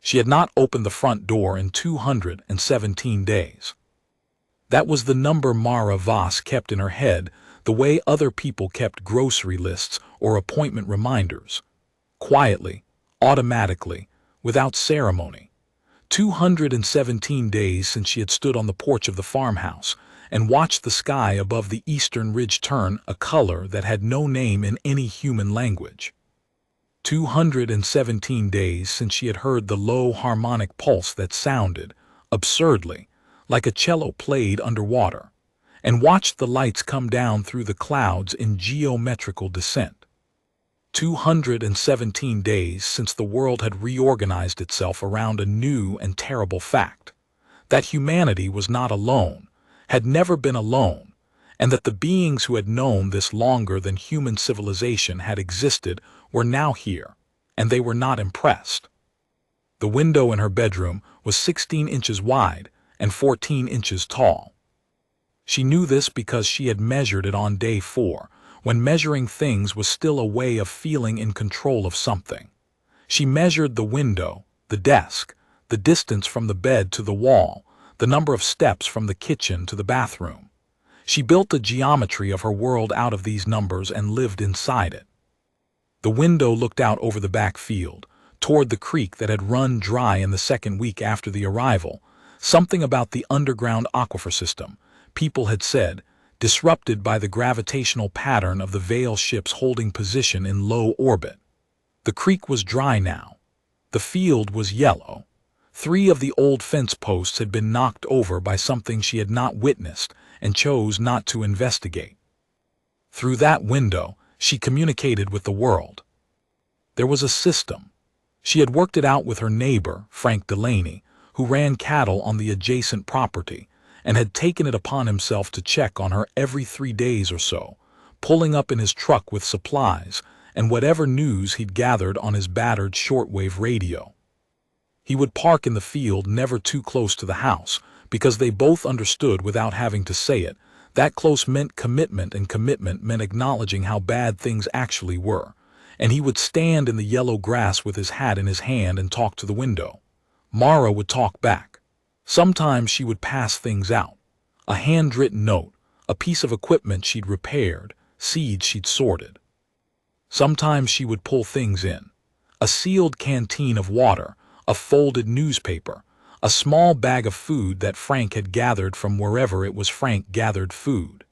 She had not opened the front door in 217 days. That was the number Mara Voss kept in her head, the way other people kept grocery lists or appointment reminders. Quietly, automatically, without ceremony. 217 days since she had stood on the porch of the farmhouse and watched the sky above the eastern ridge turn a color that had no name in any human language. 217 days since she had heard the low harmonic pulse that sounded, absurdly, like a cello played underwater, and watched the lights come down through the clouds in geometrical descent. 217 days since the world had reorganized itself around a new and terrible fact, that humanity was not alone, had never been alone, and that the beings who had known this longer than human civilization had existed were now here, and they were not impressed. The window in her bedroom was 16 inches wide and 14 inches tall. She knew this because she had measured it on day 4, when measuring things was still a way of feeling in control of something. She measured the window, the desk, the distance from the bed to the wall, the number of steps from the kitchen to the bathroom. She built a geometry of her world out of these numbers and lived inside it. The window looked out over the back field, toward the creek that had run dry in the second week after the arrival, something about the underground aquifer system, people had said, disrupted by the gravitational pattern of the Veil ships holding position in low orbit. The creek was dry now. The field was yellow. 3 of the old fence posts had been knocked over by something she had not witnessed and chose not to investigate. Through that window, she communicated with the world. There was a system. She had worked it out with her neighbor, Frank Delaney, who ran cattle on the adjacent property, and had taken it upon himself to check on her every 3 days or so, pulling up in his truck with supplies and whatever news he'd gathered on his battered shortwave radio. He would park in the field never too close to the house, because they both understood without having to say it, that close meant commitment, and commitment meant acknowledging how bad things actually were, and he would stand in the yellow grass with his hat in his hand and talk to the window. Mara would talk back. Sometimes she would pass things out, a handwritten note, a piece of equipment she'd repaired, seeds she'd sorted. Sometimes she would pull things in, a sealed canteen of water, a folded newspaper, a small bag of food that Frank had gathered from wherever it was Frank gathered food.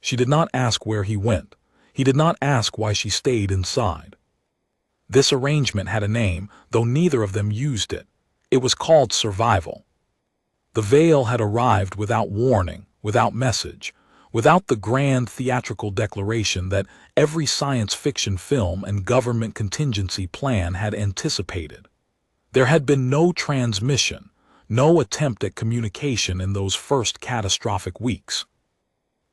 She did not ask where he went. He did not ask why she stayed inside. This arrangement had a name, though neither of them used it. It was called survival. The Veil had arrived without warning, without message, without the grand theatrical declaration that every science fiction film and government contingency plan had anticipated. There had been no transmission, no attempt at communication in those first catastrophic weeks.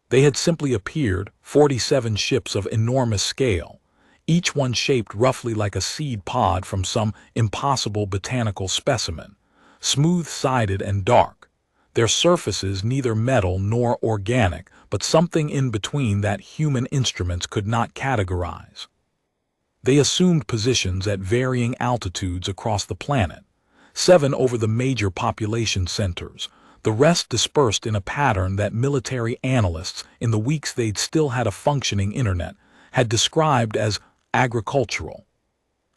They had simply appeared, 47 ships of enormous scale, each one shaped roughly like a seed pod from some impossible botanical specimen, smooth-sided and dark, their surfaces neither metal nor organic, but something in between that human instruments could not categorize. They assumed positions at varying altitudes across the planet, 7 over the major population centers, the rest dispersed in a pattern that military analysts, in the weeks they'd still had a functioning internet, had described as agricultural,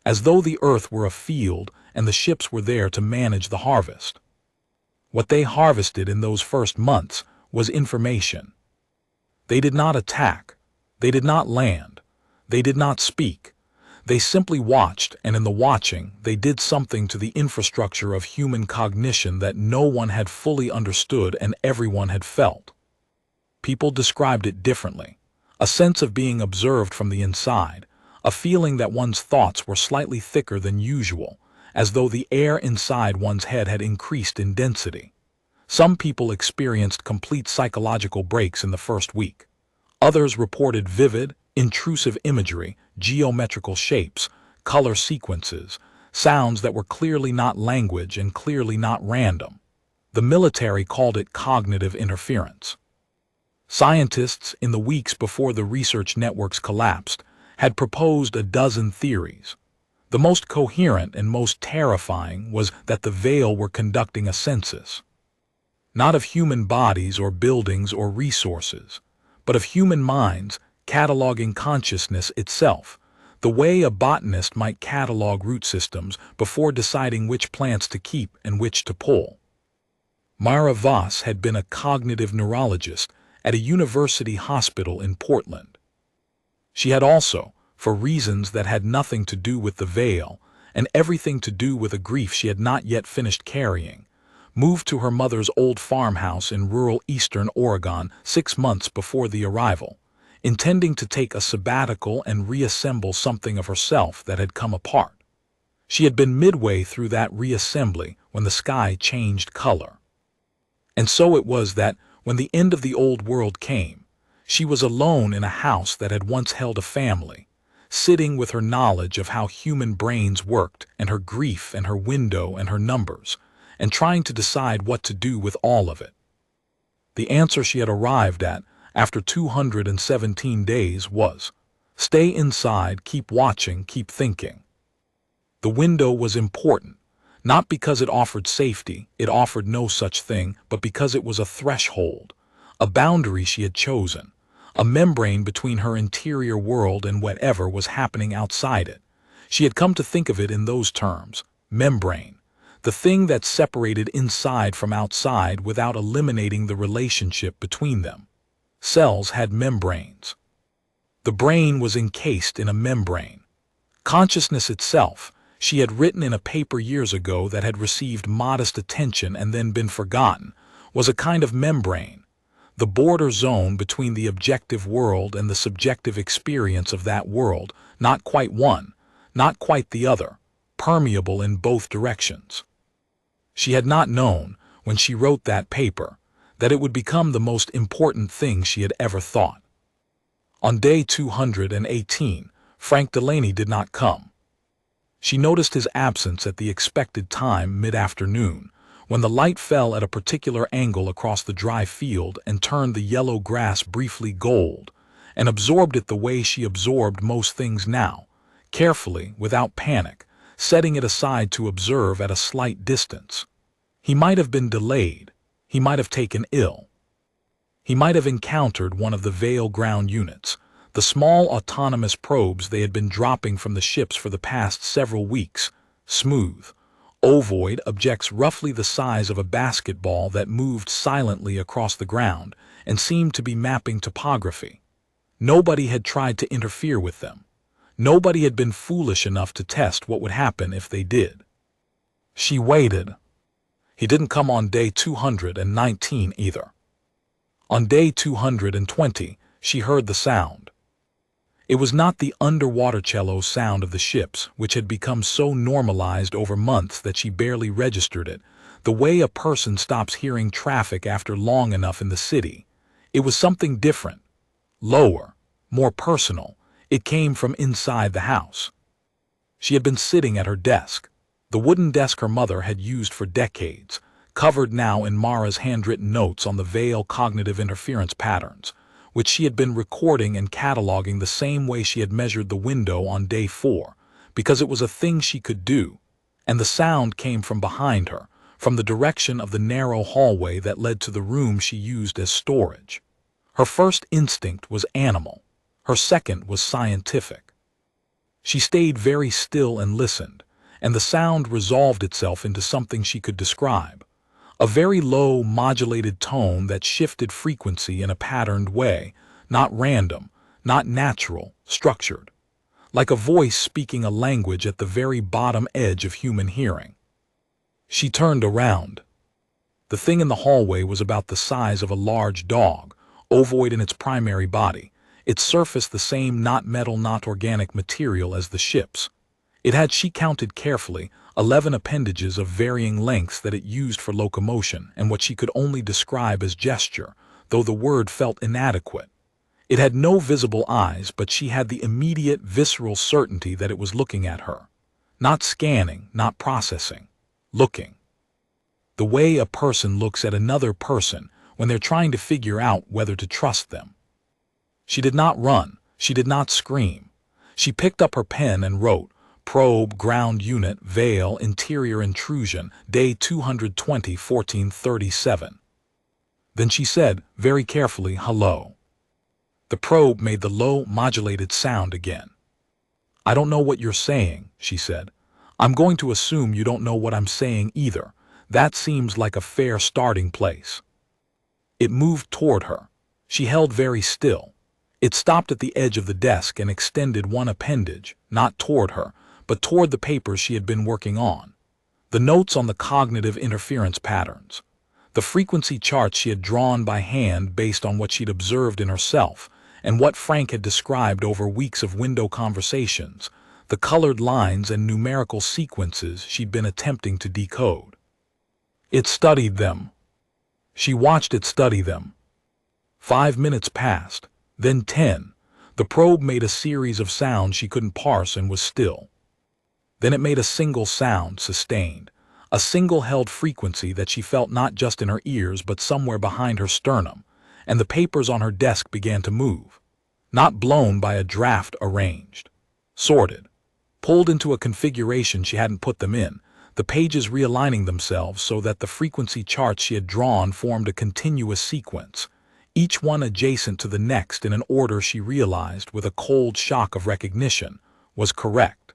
as though the earth were a field and the ships were there to manage the harvest. What they harvested in those first months was information. They did not attack, they did not land, they did not speak. They simply watched, and in the watching, they did something to the infrastructure of human cognition that no one had fully understood and everyone had felt. People described it differently. A sense of being observed from the inside, a feeling that one's thoughts were slightly thicker than usual, as though the air inside one's head had increased in density. Some people experienced complete psychological breaks in the first week. Others reported vivid, intrusive imagery, geometrical shapes, color sequences, sounds that were clearly not language and clearly not random. The military called it cognitive interference. Scientists, in the weeks before the research networks collapsed, had proposed a dozen theories. The most coherent and most terrifying was that the Veil were conducting a census. Not of human bodies or buildings or resources, but of human minds, cataloging consciousness itself, the way a botanist might catalog root systems before deciding which plants to keep and which to pull. Mara Voss had been a cognitive neurologist at a university hospital in Portland. She had also, for reasons that had nothing to do with the Veil and everything to do with a grief she had not yet finished carrying, moved to her mother's old farmhouse in rural eastern Oregon 6 months before the arrival, intending to take a sabbatical and reassemble something of herself that had come apart. She had been midway through that reassembly when the sky changed color. And so it was that, when the end of the old world came, she was alone in a house that had once held a family, sitting with her knowledge of how human brains worked and her grief and her window and her numbers, and trying to decide what to do with all of it. The answer she had arrived at after 217 days was, stay inside, keep watching, keep thinking. The window was important, not because it offered safety, it offered no such thing, but because it was a threshold, a boundary she had chosen, a membrane between her interior world and whatever was happening outside it. She had come to think of it in those terms, membrane, the thing that separated inside from outside without eliminating the relationship between them. Cells had membranes. The brain was encased in a membrane. Consciousness itself, she had written in a paper years ago that had received modest attention and then been forgotten, was a kind of membrane, the border zone between the objective world and the subjective experience of that world, not quite one, not quite the other, permeable in both directions. She had not known, when she wrote that paper, that it would become the most important thing she had ever thought. On day 218, Frank Delaney did not come. She noticed his absence at the expected time mid-afternoon, when the light fell at a particular angle across the dry field and turned the yellow grass briefly gold, and absorbed it the way she absorbed most things now, carefully, without panic, setting it aside to observe at a slight distance. He might have been delayed. He might have taken ill. He might have encountered one of the Veil ground units, the small autonomous probes they had been dropping from the ships for the past several weeks, smooth, ovoid objects roughly the size of a basketball that moved silently across the ground and seemed to be mapping topography. Nobody had tried to interfere with them. Nobody had been foolish enough to test what would happen if they did. She waited. He didn't come on day 219 either. On day 220, she heard the sound. It was not the underwater cello sound of the ships, which had become so normalized over months that she barely registered it, the way a person stops hearing traffic after long enough in the city. It was something different, lower, more personal. It came from inside the house. She had been sitting at her desk, the wooden desk her mother had used for decades, covered now in Mara's handwritten notes on the Veil cognitive interference patterns, which she had been recording and cataloging the same way she had measured the window on day 4, because it was a thing she could do, and the sound came from behind her, from the direction of the narrow hallway that led to the room she used as storage. Her first instinct was animal. Her second was scientific. She stayed very still and listened, and the sound resolved itself into something she could describe. A very low, modulated tone that shifted frequency in a patterned way, not random, not natural, structured. Like a voice speaking a language at the very bottom edge of human hearing. She turned around. The thing in the hallway was about the size of a large dog, ovoid in its primary body, its surface the same not metal, not organic material as the ship's. It had, she counted carefully, 11 appendages of varying lengths that it used for locomotion and what she could only describe as gesture, though the word felt inadequate. It had no visible eyes, but she had the immediate, visceral certainty that it was looking at her. Not scanning, not processing. Looking. The way a person looks at another person when they're trying to figure out whether to trust them. She did not run. She did not scream. She picked up her pen and wrote, Probe, ground unit, veil, interior intrusion, day 220, 1437. Then she said, very carefully, hello. The probe made the low, modulated sound again. I don't know what you're saying, she said. I'm going to assume you don't know what I'm saying either. That seems like a fair starting place. It moved toward her. She held very still. It stopped at the edge of the desk and extended one appendage, not toward her, but toward the papers she had been working on. The notes on the cognitive interference patterns. The frequency charts she had drawn by hand based on what she'd observed in herself, and what Frank had described over weeks of window conversations, the colored lines and numerical sequences she'd been attempting to decode. It studied them. She watched it study them. 5 minutes passed, then 10. The probe made a series of sounds she couldn't parse and was still. Then it made a single sound, sustained, a single held frequency that she felt not just in her ears but somewhere behind her sternum, and the papers on her desk began to move. Not blown by a draft arranged. Sorted. Pulled into a configuration she hadn't put them in, the pages realigning themselves so that the frequency charts she had drawn formed a continuous sequence, each one adjacent to the next in an order she realized, with a cold shock of recognition, was correct.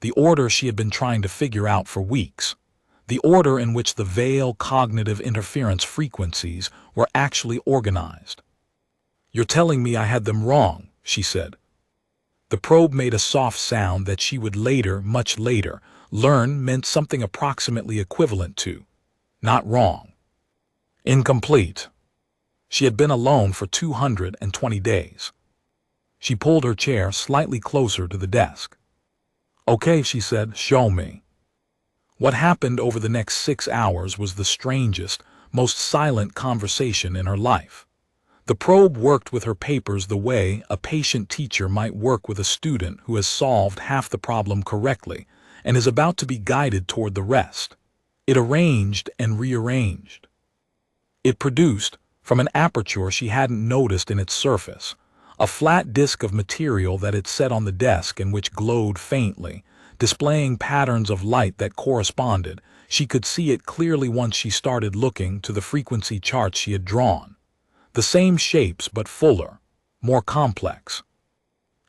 The order she had been trying to figure out for weeks. The order in which the veil cognitive interference frequencies were actually organized. You're telling me I had them wrong, she said. The probe made a soft sound that she would later, much later, learn meant something approximately equivalent to, not wrong. Incomplete. She had been alone for 220 days. She pulled her chair slightly closer to the desk. Okay, she said, show me. What happened over the next 6 hours was the strangest, most silent conversation in her life. The probe worked with her papers the way a patient teacher might work with a student who has solved half the problem correctly and is about to be guided toward the rest. It arranged and rearranged. It produced, from an aperture she hadn't noticed in its surface, a flat disk of material that it set on the desk and which glowed faintly, displaying patterns of light that corresponded. She could see it clearly once she started looking to the frequency charts she had drawn. The same shapes but fuller, more complex.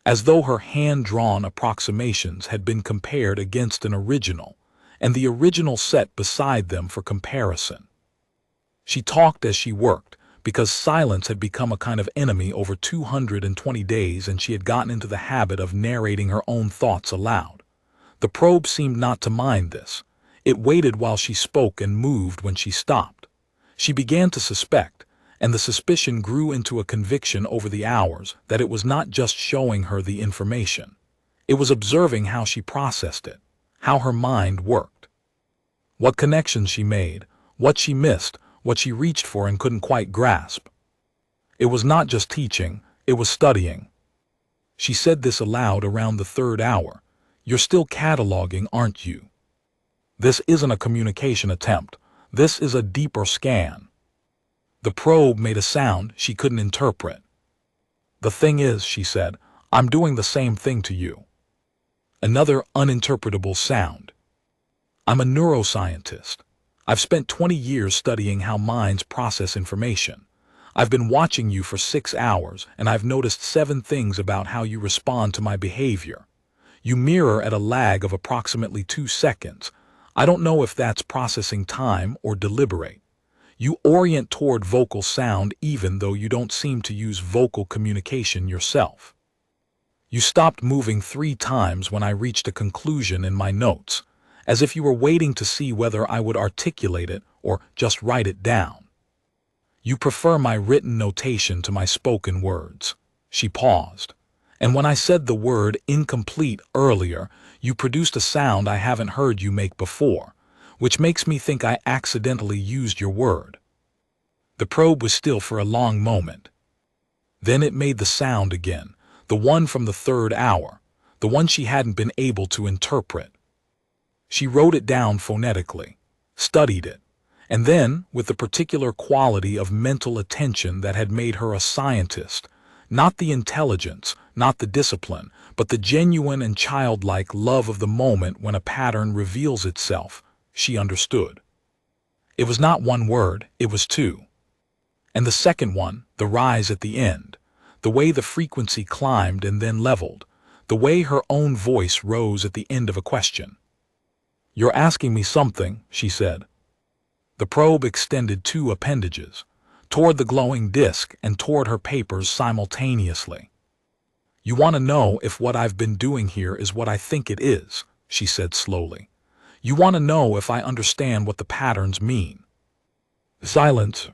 As though her hand-drawn approximations had been compared against an original, and the original set beside them for comparison. She talked as she worked, because silence had become a kind of enemy over 220 days and she had gotten into the habit of narrating her own thoughts aloud. The probe seemed not to mind this. It waited while she spoke and moved when she stopped. She began to suspect, and the suspicion grew into a conviction over the hours, that it was not just showing her the information. It was observing how she processed it, how her mind worked. What connections she made, what she missed, what she reached for and couldn't quite grasp. It was not just teaching, it was studying. She said this aloud around the 3rd hour. You're still cataloging, aren't you? This isn't a communication attempt. This is a deeper scan. The probe made a sound she couldn't interpret. The thing is, she said, I'm doing the same thing to you. Another uninterpretable sound. I'm a neuroscientist. I've spent 20 years studying how minds process information. I've been watching you for 6 hours, and I've noticed 7 things about how you respond to my behavior. You mirror at a lag of approximately 2 seconds. I don't know if that's processing time or deliberate. You orient toward vocal sound even though you don't seem to use vocal communication yourself. You stopped moving 3 times when I reached a conclusion in my notes, as if you were waiting to see whether I would articulate it or just write it down. You prefer my written notation to my spoken words. She paused. And when I said the word incomplete earlier, you produced a sound I haven't heard you make before, which makes me think I accidentally used your word. The probe was still for a long moment. Then it made the sound again, the one from the 3rd hour, the one she hadn't been able to interpret. She wrote it down phonetically, studied it, and then, with the particular quality of mental attention that had made her a scientist, Not the intelligence, not the discipline, but the genuine and childlike love of the moment when a pattern reveals itself. She understood. It was not one word, it was two. And the second one, the rise at the end, the way the frequency climbed and then leveled, the way her own voice rose at the end of a question. "You're asking me something," she said. The probe extended two appendages, toward the glowing disk and toward her papers simultaneously. "You want to know if what I've been doing here is what I think it is," she said slowly. "You want to know if I understand what the patterns mean." Silence.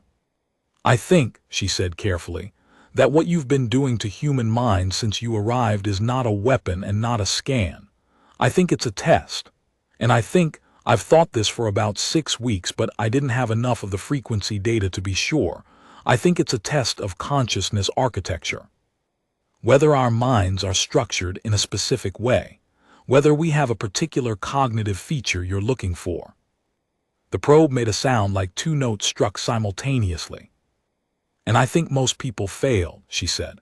"I think," she said carefully, "that what you've been doing to human minds since you arrived is not a weapon and not a scan. I think it's a test. And I think I've thought this for about 6 weeks, but I didn't have enough of the frequency data to be sure. I think it's a test of consciousness architecture. Whether our minds are structured in a specific way, whether we have a particular cognitive feature you're looking for." The probe made a sound like two notes struck simultaneously. "And I think most people fail," she said.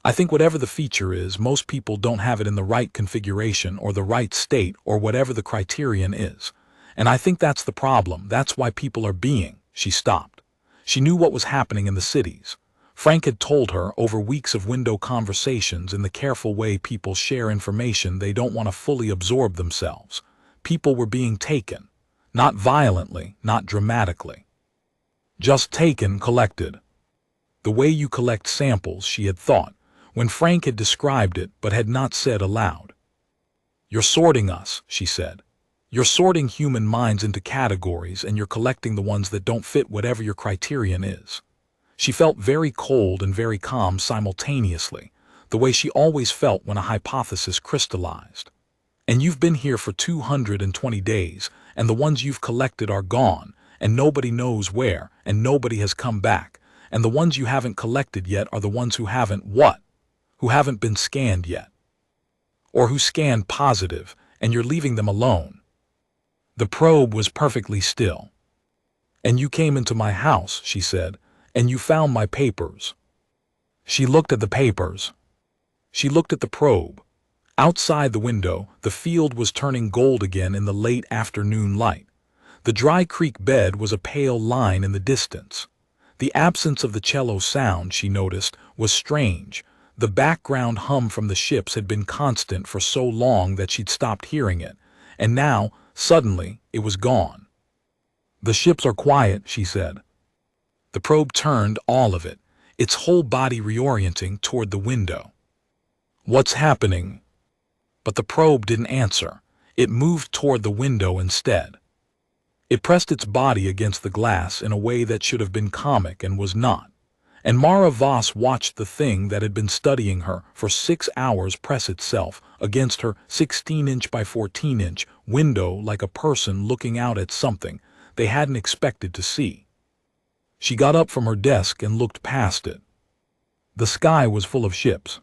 "I think whatever the feature is, most people don't have it in the right configuration or the right state or whatever the criterion is. And I think that's the problem. That's why people are being—" She stopped. She knew what was happening in the cities. Frank had told her over weeks of window conversations in the careful way people share information they don't want to fully absorb themselves. People were being taken. Not violently, not dramatically. Just taken, collected. The way you collect samples, she had thought, when Frank had described it but had not said aloud. "You're sorting us," she said. "You're sorting human minds into categories and you're collecting the ones that don't fit whatever your criterion is." She felt very cold and very calm simultaneously, the way she always felt when a hypothesis crystallized. "And you've been here for 220 days, and the ones you've collected are gone, and nobody knows where, and nobody has come back, and the ones you haven't collected yet are the ones who haven't what? Who haven't been scanned yet. Or who scanned positive, and you're leaving them alone." The probe was perfectly still. "And you came into my house," she said, "and you found my papers." She looked at the papers. She looked at the probe. Outside the window, the field was turning gold again in the late afternoon light. The dry creek bed was a pale line in the distance. The absence of the cello sound, she noticed, was strange. The background hum from the ships had been constant for so long that she'd stopped hearing it, and now, suddenly, it was gone. "The ships are quiet," she said. The probe turned, all of it, its whole body reorienting toward the window. "What's happening?" But the probe didn't answer. It moved toward the window instead. It pressed its body against the glass in a way that should have been comic and was not. And Mara Voss watched the thing that had been studying her for 6 hours press itself against her 16-inch by 14-inch window like a person looking out at something they hadn't expected to see. She got up from her desk and looked past it. The sky was full of ships.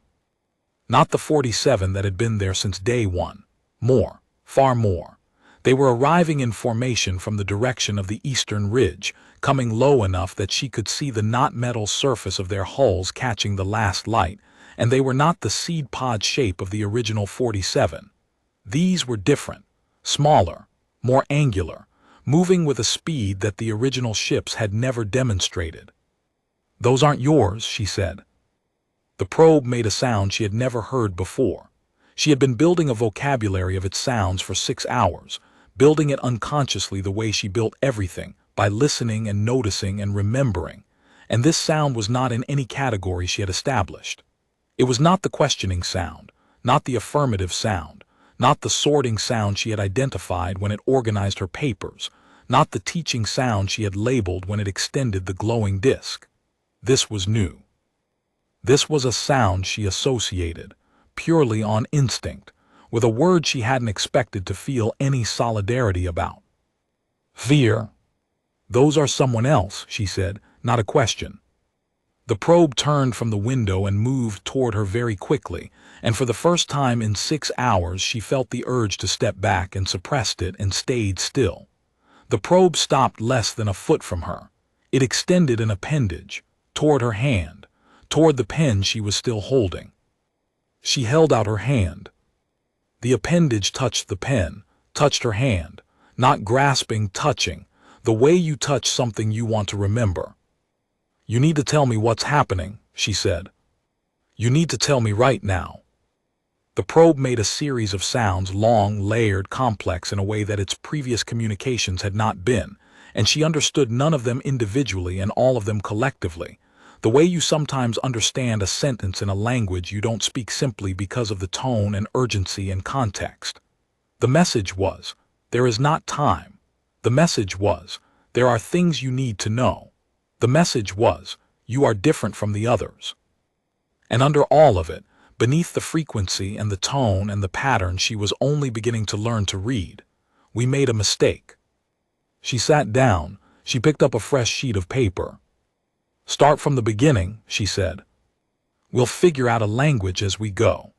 Not the 47 that had been there since day one. More, far more. They were arriving in formation from the direction of the eastern ridge, coming low enough that she could see the not-metal surface of their hulls catching the last light, and they were not the seed pod shape of the original 47. These were different, smaller, more angular, moving with a speed that the original ships had never demonstrated. "Those aren't yours," she said. The probe made a sound she had never heard before. She had been building a vocabulary of its sounds for 6 hours, building it unconsciously the way she built everything, by listening and noticing and remembering, and this sound was not in any category she had established. It was not the questioning sound, not the affirmative sound, not the sorting sound she had identified when it organized her papers, not the teaching sound she had labeled when it extended the glowing disk. This was new. This was a sound she associated, purely on instinct, with a word she hadn't expected to feel any solidarity about. "Fear." "Those are someone else," she said, "not a question." The probe turned from the window and moved toward her very quickly, and for the first time in 6 hours she felt the urge to step back and suppressed it and stayed still. The probe stopped less than a foot from her. It extended an appendage, toward her hand, toward the pen she was still holding. She held out her hand. The appendage touched the pen, touched her hand, not grasping, touching, the way you touch something you want to remember. "You need to tell me what's happening," she said. "You need to tell me right now." The probe made a series of sounds, long, layered, complex in a way that its previous communications had not been, and she understood none of them individually and all of them collectively, the way you sometimes understand a sentence in a language you don't speak simply because of the tone and urgency and context. The message was, "There is not time." The message was, "There are things you need to know." The message was, "You are different from the others." And under all of it, beneath the frequency and the tone and the pattern she was only beginning to learn to read, "We made a mistake." She sat down. She picked up a fresh sheet of paper. "Start from the beginning," she said. "We'll figure out a language as we go."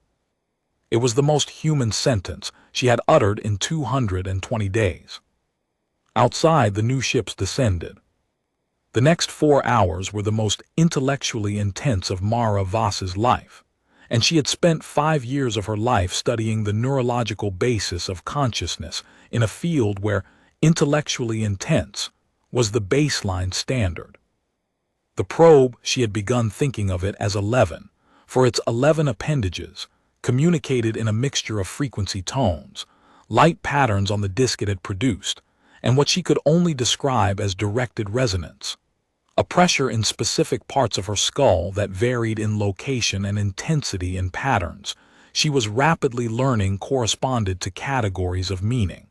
It was the most human sentence she had uttered in 220 days. Outside, the new ships descended. The next 4 hours were the most intellectually intense of Mara Voss's life, and she had spent 5 years of her life studying the neurological basis of consciousness in a field where intellectually intense was the baseline standard. The probe, she had begun thinking of it as 11, for its 11 appendages, communicated in a mixture of frequency tones, light patterns on the disk it had produced, and what she could only describe as directed resonance, a pressure in specific parts of her skull that varied in location and intensity in patterns she was rapidly learning corresponded to categories of meaning.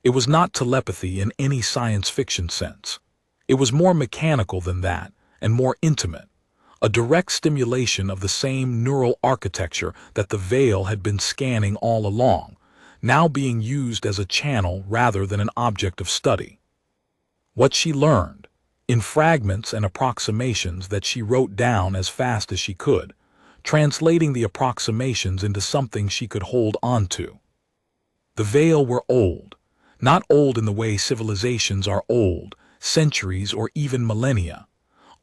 It was not telepathy in any science fiction sense. It was more mechanical than that, and more intimate, a direct stimulation of the same neural architecture that the veil had been scanning all along, now being used as a channel rather than an object of study. What she learned, in fragments and approximations that she wrote down as fast as she could, translating the approximations into something she could hold onto. The veil were old, not old in the way civilizations are old, centuries or even millennia,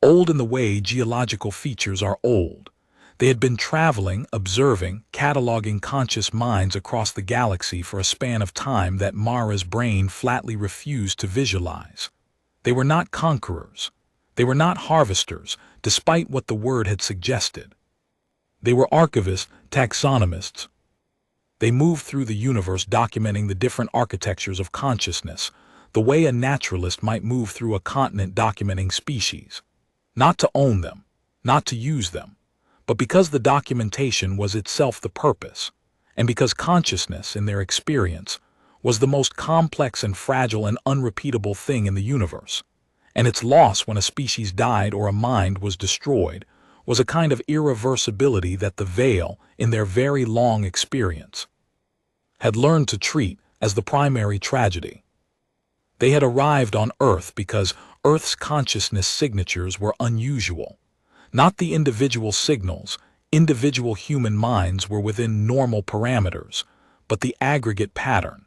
old in the way geological features are old. They had been traveling, observing, cataloging conscious minds across the galaxy for a span of time that Mara's brain flatly refused to visualize. They were not conquerors. They were not harvesters, despite what the word had suggested. They were archivists, taxonomists. They moved through the universe documenting the different architectures of consciousness, the way a naturalist might move through a continent documenting species. Not to own them, not to use them, but because the documentation was itself the purpose, and because consciousness, in their experience, was the most complex and fragile and unrepeatable thing in the universe, and its loss when a species died or a mind was destroyed was a kind of irreversibility that the veil, in their very long experience, had learned to treat as the primary tragedy. They had arrived on Earth because Earth's consciousness signatures were unusual. Not the individual signals, individual human minds were within normal parameters, but the aggregate pattern.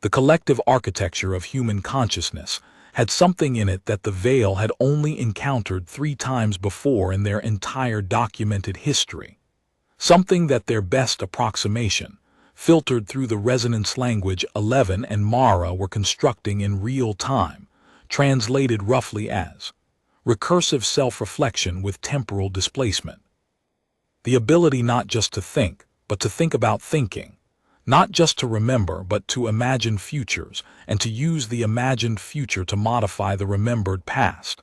The collective architecture of human consciousness had something in it that the veil had only encountered 3 times before in their entire documented history. Something that their best approximation, filtered through the resonance language 11 and Mara were constructing in real time, translated roughly as recursive self-reflection with temporal displacement. The ability not just to think, but to think about thinking. Not just to remember, but to imagine futures, and to use the imagined future to modify the remembered past.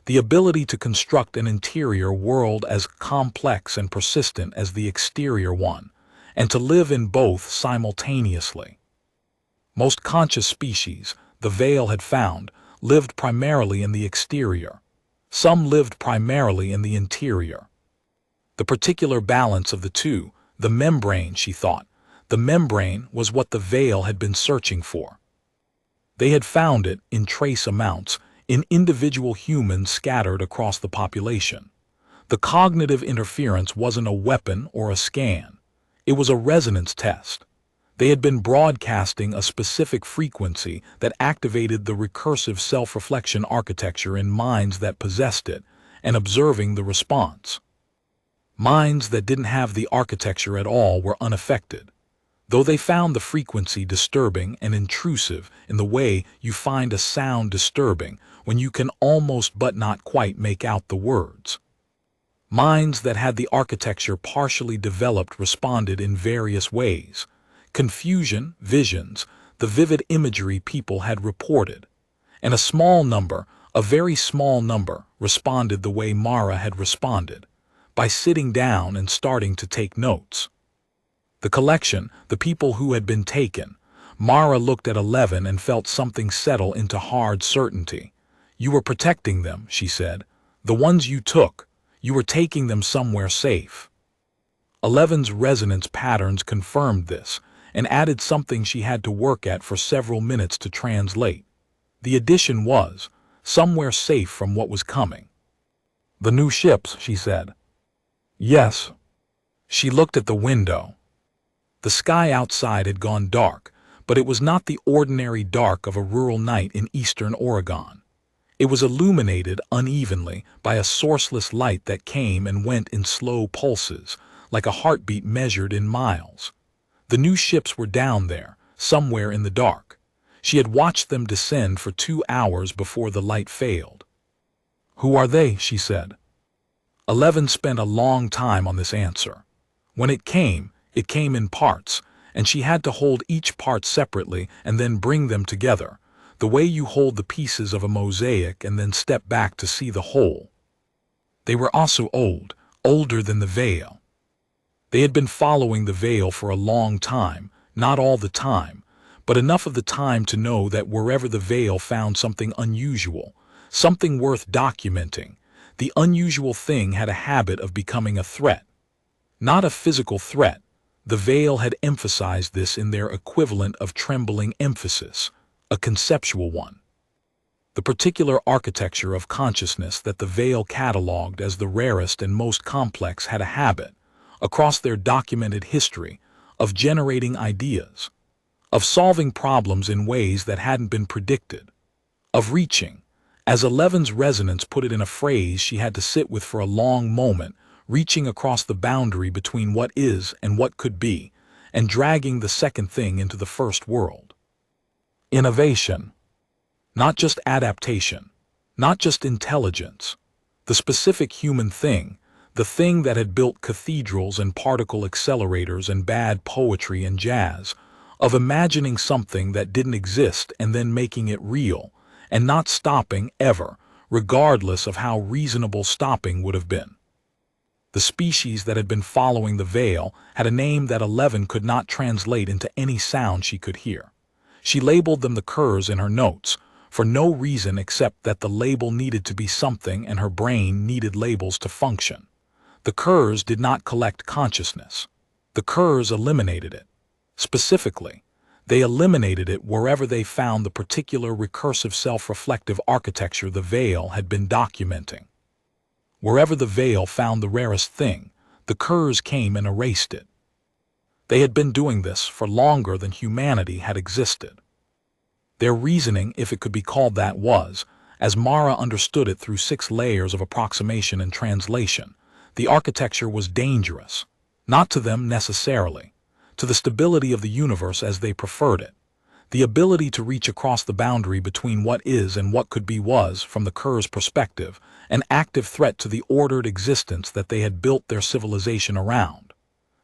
The ability to construct an interior world as complex and persistent as the exterior one, and to live in both simultaneously. Most conscious species, the veil had found, lived primarily in the exterior. Some lived primarily in the interior. The particular balance of the two, the membrane, she thought, the membrane was what the veil had been searching for. They had found it, in trace amounts, in individual humans scattered across the population. The cognitive interference wasn't a weapon or a scan. It was a resonance test. They had been broadcasting a specific frequency that activated the recursive self-reflection architecture in minds that possessed it, and observing the response. Minds that didn't have the architecture at all were unaffected, though they found the frequency disturbing and intrusive in the way you find a sound disturbing when you can almost but not quite make out the words. Minds that had the architecture partially developed responded in various ways: confusion, visions, the vivid imagery people had reported, and a small number, a very small number, responded the way Mara had responded, by sitting down and starting to take notes. The collection, the people who had been taken. Mara looked at 11 and felt something settle into hard certainty. You were protecting them, she said. The ones you took, you were taking them somewhere safe. 11's resonance patterns confirmed this, and added something she had to work at for several minutes to translate. The addition was, somewhere safe from what was coming. The new ships, she said. Yes. She looked at the window. The sky outside had gone dark, but it was not the ordinary dark of a rural night in eastern Oregon. It was illuminated unevenly by a sourceless light that came and went in slow pulses, like a heartbeat measured in miles. The new ships were down there, somewhere in the dark. She had watched them descend for 2 hours before the light failed. Who are they? She said. 11 spent a long time on this answer. When it came in parts, and she had to hold each part separately and then bring them together, the way you hold the pieces of a mosaic and then step back to see the whole. They were also old, older than the veil. They had been following the veil for a long time, not all the time, but enough of the time to know that wherever the veil found something unusual, something worth documenting, the unusual thing had a habit of becoming a threat. Not a physical threat. The veil had emphasized this in their equivalent of trembling emphasis, a conceptual one. The particular architecture of consciousness that the veil cataloged as the rarest and most complex had a habit, across their documented history, of generating ideas, of solving problems in ways that hadn't been predicted, of reaching, as 11's resonance put it in a phrase she had to sit with for a long moment, reaching across the boundary between what is and what could be, and dragging the second thing into the first world. Innovation. Not just adaptation, not just intelligence. The specific human thing, the thing that had built cathedrals and particle accelerators and bad poetry and jazz, of imagining something that didn't exist and then making it real, and not stopping ever, regardless of how reasonable stopping would have been. The species that had been following the veil had a name that 11 could not translate into any sound she could hear. She labeled them the curs in her notes, for no reason except that the label needed to be something and her brain needed labels to function. The curs did not collect consciousness. The curs eliminated it. Specifically, they eliminated it wherever they found the particular recursive self-reflective architecture the veil had been documenting. Wherever the veil found the rarest thing, the curs came and erased it. They had been doing this for longer than humanity had existed. Their reasoning, if it could be called that, was, as Mara understood it through 6 layers of approximation and translation, the architecture was dangerous, not to them necessarily, to the stability of the universe as they preferred it. The ability to reach across the boundary between what is and what could be was, from the curs' perspective, an active threat to the ordered existence that they had built their civilization around.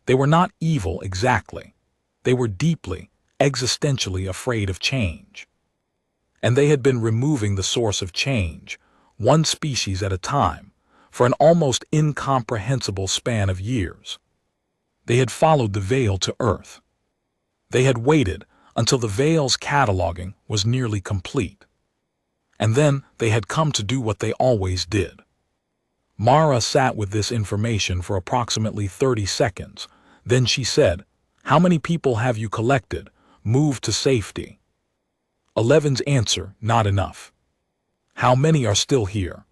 They were not evil exactly. They were deeply, existentially afraid of change. And they had been removing the source of change, one species at a time, for an almost incomprehensible span of years. They had followed the veil to Earth. They had waited until the veil's cataloging was nearly complete. And then they had come to do what they always did. Mara sat with this information for approximately 30 seconds. Then she said, "How many people have you collected, moved to safety?" 11's answer, "Not enough." "How many are still here?"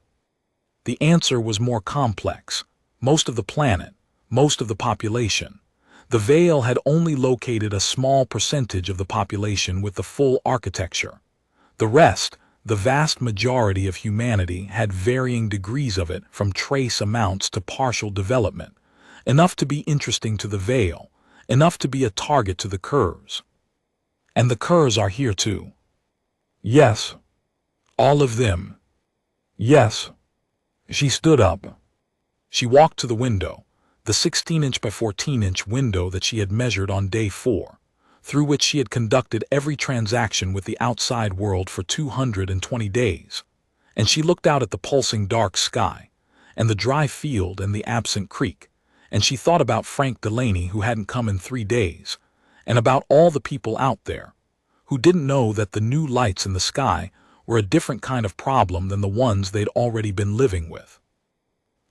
The answer was more complex. Most of the planet, most of the population. The veil had only located a small percentage of the population with the full architecture. The rest, The vast majority of humanity had varying degrees of it, from trace amounts to partial development, enough to be interesting to the Veil, enough to be a target to the Curs. And the Curs are here too. Yes. All of them. Yes. She stood up. She walked to the window, the 16-inch by 14-inch window that she had measured on day 4, through which she had conducted every transaction with the outside world for 220 days, and she looked out at the pulsing dark sky, and the dry field and the absent creek, and she thought about Frank Delaney, who hadn't come in 3 days, and about all the people out there, who didn't know that the new lights in the sky were a different kind of problem than the ones they'd already been living with.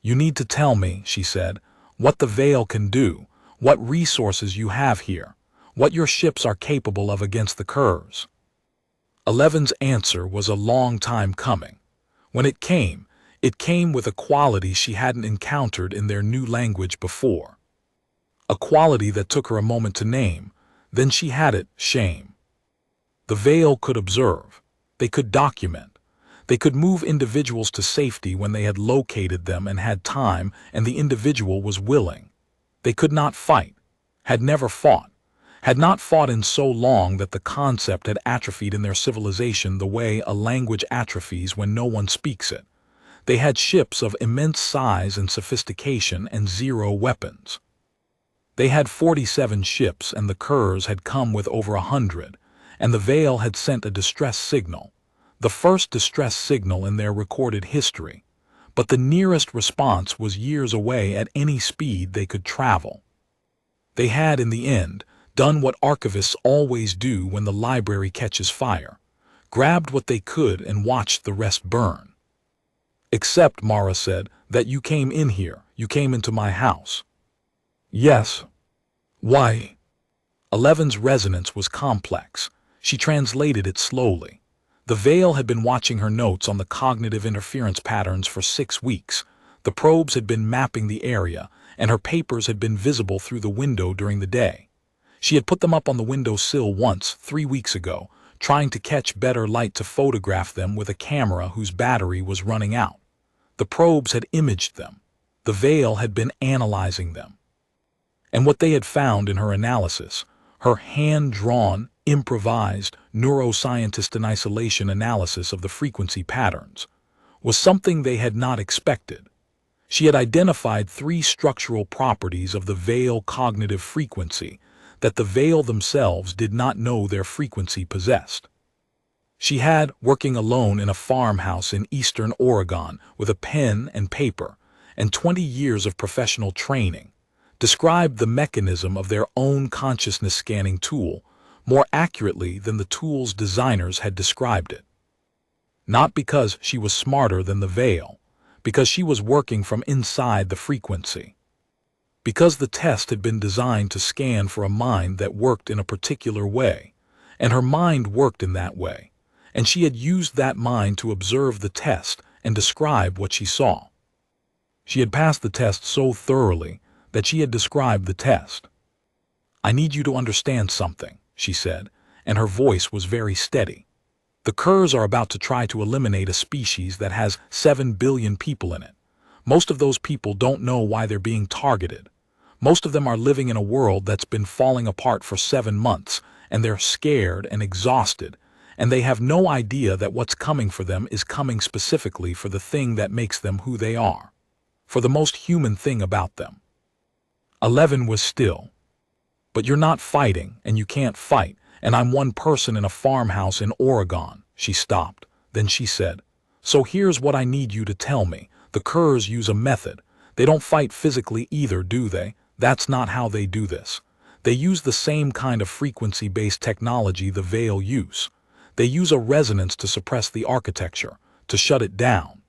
"You need to tell me," she said, "what the Veil can do, what resources you have here, what your ships are capable of against the Curs." Eleven's answer was a long time coming. When it came with a quality she hadn't encountered in their new language before. A quality that took her a moment to name, then she had it: shame. The Veil could observe. They could document. They could move individuals to safety when they had located them and had time and the individual was willing. They could not fight, had never fought, had not fought in so long that the concept had atrophied in their civilization the way a language atrophies when no one speaks it. They had ships of immense size and sophistication and 0 weapons. They had 47 ships, and the Curs had come with over 100, and the Veil had sent a distress signal, the first distress signal in their recorded history, but the nearest response was years away at any speed they could travel. They had, in the end, done what archivists always do when the library catches fire, grabbed what they could and watched the rest burn. "Except," Mara said, "that you came in here, you came into my house." "Yes." "Why?" Eleven's resonance was complex. She translated it slowly. The Veil had been watching her notes on the cognitive interference patterns for 6 weeks. The probes had been mapping the area, and her papers had been visible through the window during the day. She had put them up on the window sill once, 3 weeks ago, trying to catch better light to photograph them with a camera whose battery was running out. The probes had imaged them. The Veil had been analyzing them. And what they had found in her analysis, her hand-drawn, improvised, neuroscientist in isolation analysis of the frequency patterns, was something they had not expected. She had identified 3 structural properties of the Veil cognitive frequency that the Veil themselves did not know their frequency possessed. She had, working alone in a farmhouse in eastern Oregon with a pen and paper and 20 years of professional training, described the mechanism of their own consciousness scanning tool more accurately than the tool's designers had described it. Not because she was smarter than the Veil, because she was working from inside the frequency. Because the test had been designed to scan for a mind that worked in a particular way, and her mind worked in that way, and she had used that mind to observe the test and describe what she saw. She had passed the test so thoroughly that she had described the test. "I need you to understand something," she said, and her voice was very steady. "The Curs are about to try to eliminate a species that has 7 billion people in it. Most of those people don't know why they're being targeted. Most of them are living in a world that's been falling apart for 7 months, and they're scared and exhausted, and they have no idea that what's coming for them is coming specifically for the thing that makes them who they are, for the most human thing about them." 11 was still. "But you're not fighting, and you can't fight, and I'm one person in a farmhouse in Oregon." She stopped. Then she said, "So here's what I need you to tell me. The Curs use a method. They don't fight physically either, do they? That's not how they do this. They use the same kind of frequency-based technology the Veil use. They use a resonance to suppress the architecture, to shut it down."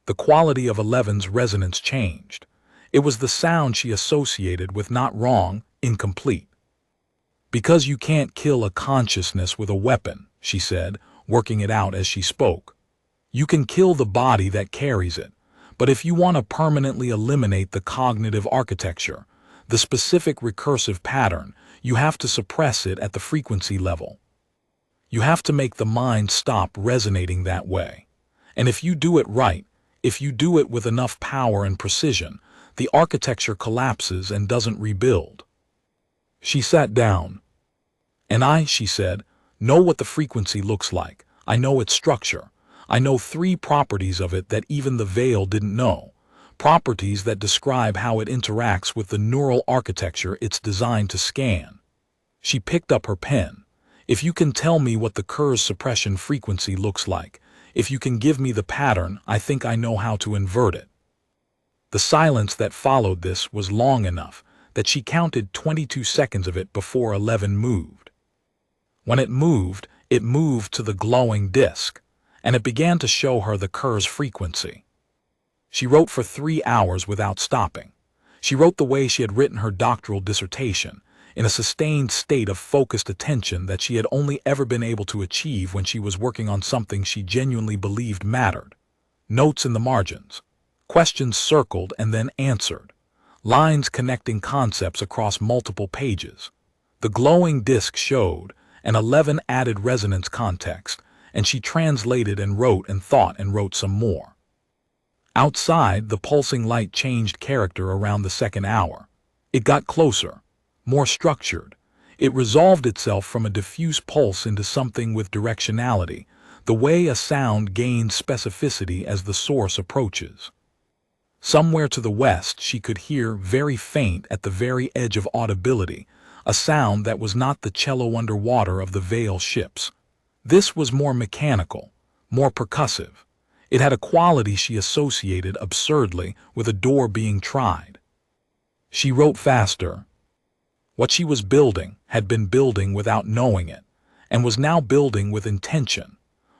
The quality of 11's resonance changed. It was the sound she associated with not wrong, incomplete. "Because you can't kill a consciousness with a weapon," she said, working it out as she spoke. "You can kill the body that carries it, but if you want to permanently eliminate the cognitive architecture, the specific recursive pattern, you have to suppress it at the frequency level. You have to make the mind stop resonating that way. And if you do it right, if you do it with enough power and precision, the architecture collapses and doesn't rebuild. She sat down. And she said, know what the frequency looks like. I know its structure. I know 3 properties of it that even the veil didn't know. Properties that describe how it interacts with the neural architecture it's designed to scan. She picked up her pen. If you can tell me what the Kerr's suppression frequency looks like, if you can give me the pattern, I think I know how to invert it. The silence that followed this was long enough that she counted 22 seconds of it before 11 moved. When it moved to the glowing disk, and it began to show her the Kerr's frequency. She wrote for 3 hours without stopping. She wrote the way she had written her doctoral dissertation, in a sustained state of focused attention that she had only ever been able to achieve when she was working on something she genuinely believed mattered. Notes in the margins. Questions circled and then answered. Lines connecting concepts across multiple pages. The glowing disk showed, and 11 added resonance context, and she translated and wrote and thought and wrote some more. Outside, the pulsing light changed character around the second hour. It got closer, more structured. It resolved itself from a diffuse pulse into something with directionality, the way a sound gains specificity as the source approaches. Somewhere to the west she could hear, very faint at the very edge of audibility, a sound that was not the cello underwater of the Veil ships. This was more mechanical, more percussive. It had a quality she associated absurdly with a door being tried. She wrote faster. What she was building had been building without knowing it, and was now building with intention,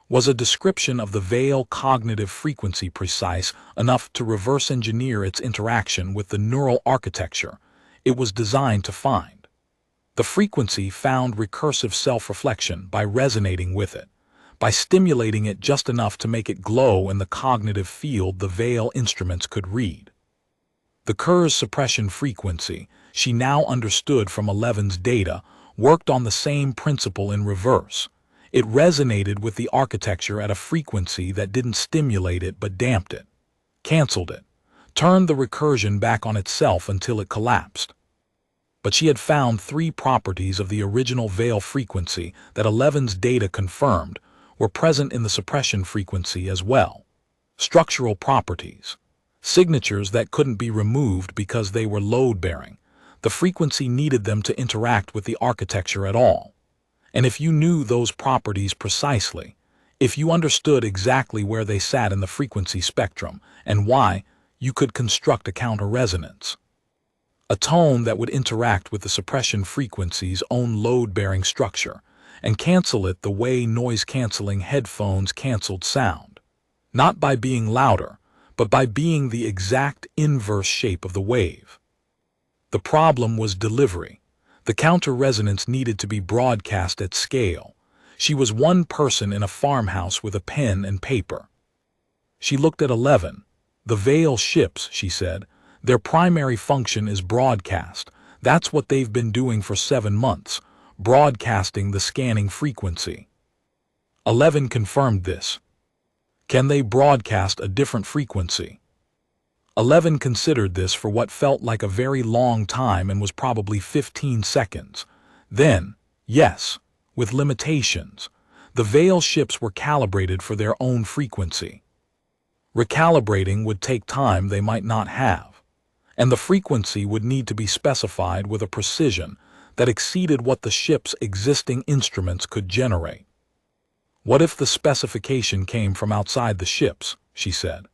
was a description of the Veil cognitive frequency precise enough to reverse engineer its interaction with the neural architecture it was designed to find. The frequency found recursive self-reflection by resonating with it, by stimulating it just enough to make it glow in the cognitive field the Veil instruments could read. The Kerr's suppression frequency, she now understood from 11's data, worked on the same principle in reverse. It resonated with the architecture at a frequency that didn't stimulate it but damped it, canceled it, turned the recursion back on itself until it collapsed. But she had found 3 properties of the original Veil frequency that 11's data confirmed were present in the suppression frequency as well. Structural properties. Signatures that couldn't be removed because they were load-bearing. The frequency needed them to interact with the architecture at all. And if you knew those properties precisely, if you understood exactly where they sat in the frequency spectrum and why, you could construct a counter-resonance. A tone that would interact with the suppression frequency's own load-bearing structure and cancel it the way noise-canceling headphones canceled sound. Not by being louder, but by being the exact inverse shape of the wave. The problem was delivery. The counter-resonance needed to be broadcast at scale. She was one person in a farmhouse with a pen and paper. She looked at 11. The Veil ships, she said, their primary function is broadcast. That's what they've been doing for 7 months, broadcasting the scanning frequency. 11 confirmed this. Can they broadcast a different frequency? 11 considered this for what felt like a very long time and was probably 15 seconds. Then, yes, with limitations. The Veil ships were calibrated for their own frequency. Recalibrating would take time they might not have, and the frequency would need to be specified with a precision that exceeded what the ship's existing instruments could generate. What if the specification came from outside the ships, she said.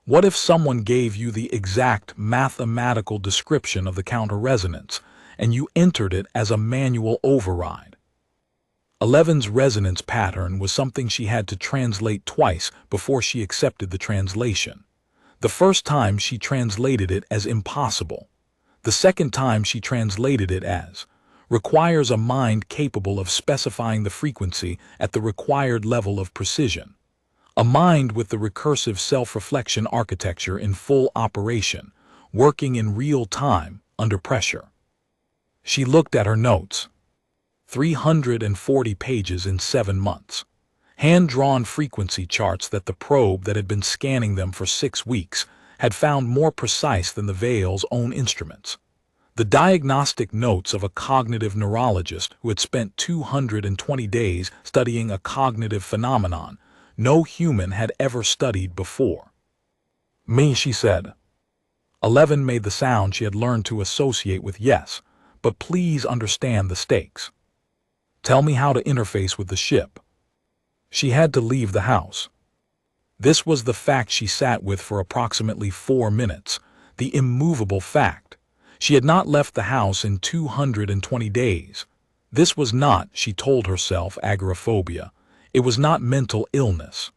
What if someone gave you the exact mathematical description of the counter-resonance, and you entered it as a manual override? 11's resonance pattern was something she had to translate twice before she accepted the translation. The first time she translated it as impossible. The second time she translated it as requires a mind capable of specifying the frequency at the required level of precision. A mind with the recursive self-reflection architecture in full operation, working in real time under pressure. She looked at her notes. 340 pages in 7 months. Hand-drawn frequency charts that the probe that had been scanning them for 6 weeks had found more precise than the Veil's own instruments. The diagnostic notes of a cognitive neurologist who had spent 220 days studying a cognitive phenomenon no human had ever studied before. "Me," she said. 11 made the sound she had learned to associate with yes, but please understand the stakes. "Tell me how to interface with the ship." She had to leave the house. This was the fact she sat with for approximately 4 minutes, the immovable fact. She had not left the house in 220 days. This was not, she told herself, agoraphobia. It was not mental illness.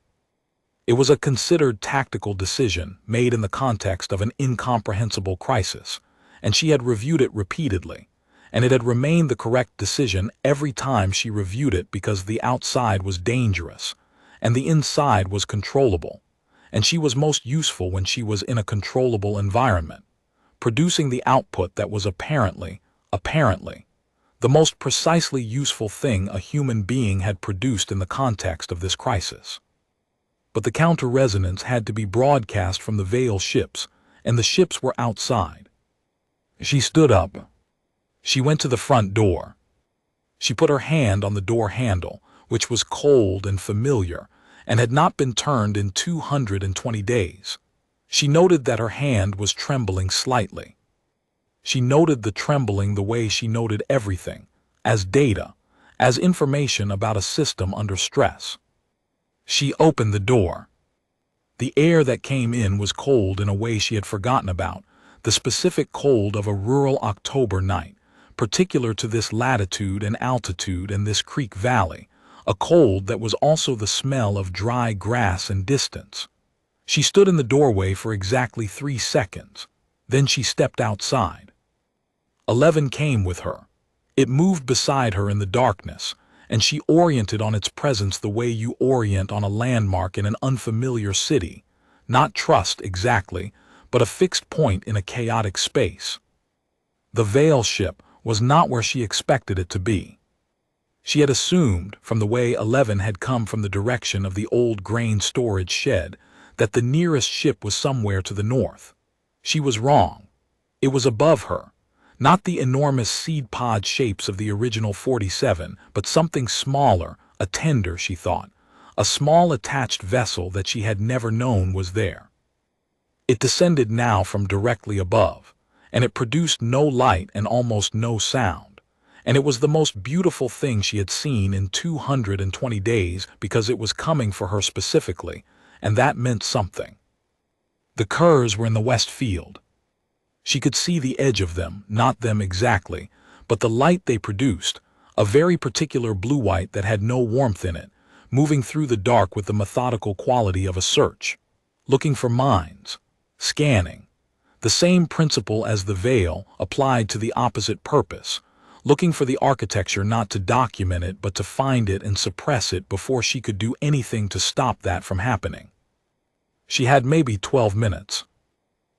It was a considered tactical decision made in the context of an incomprehensible crisis, and she had reviewed it repeatedly, and it had remained the correct decision every time she reviewed it because the outside was dangerous, and the inside was controllable, and she was most useful when she was in a controllable environment, producing the output that was apparently, the most precisely useful thing a human being had produced in the context of this crisis. But the counter-resonance had to be broadcast from the Veil ships, and the ships were outside. She stood up. She went to the front door. She put her hand on the door handle, which was cold and familiar, and had not been turned in 220 days. She noted that her hand was trembling slightly. She noted the trembling the way she noted everything, as data, as information about a system under stress. She opened the door. The air that came in was cold in a way she had forgotten about, the specific cold of a rural October night, particular to this latitude and altitude and this creek valley, a cold that was also the smell of dry grass and distance. She stood in the doorway for exactly 3 seconds. Then she stepped outside. 11 came with her. It moved beside her in the darkness, and she oriented on its presence the way you orient on a landmark in an unfamiliar city, not trust exactly, but a fixed point in a chaotic space. The Veil ship was not where she expected it to be. She had assumed, from the way 11 had come from the direction of the old grain storage shed, that the nearest ship was somewhere to the north. She was wrong. It was above her. Not the enormous seed pod shapes of the original 47, but something smaller, a tender, she thought, a small attached vessel that she had never known was there. It descended now from directly above, and it produced no light and almost no sound, and it was the most beautiful thing she had seen in 220 days because it was coming for her specifically, and that meant something. The Kerrs were in the west field. She could see the edge of them, not them exactly, but the light they produced, a very particular blue-white that had no warmth in it, moving through the dark with the methodical quality of a search, looking for mines, scanning. The same principle as the Veil applied to the opposite purpose, looking for the architecture not to document it but to find it and suppress it before she could do anything to stop that from happening. She had maybe 12 minutes.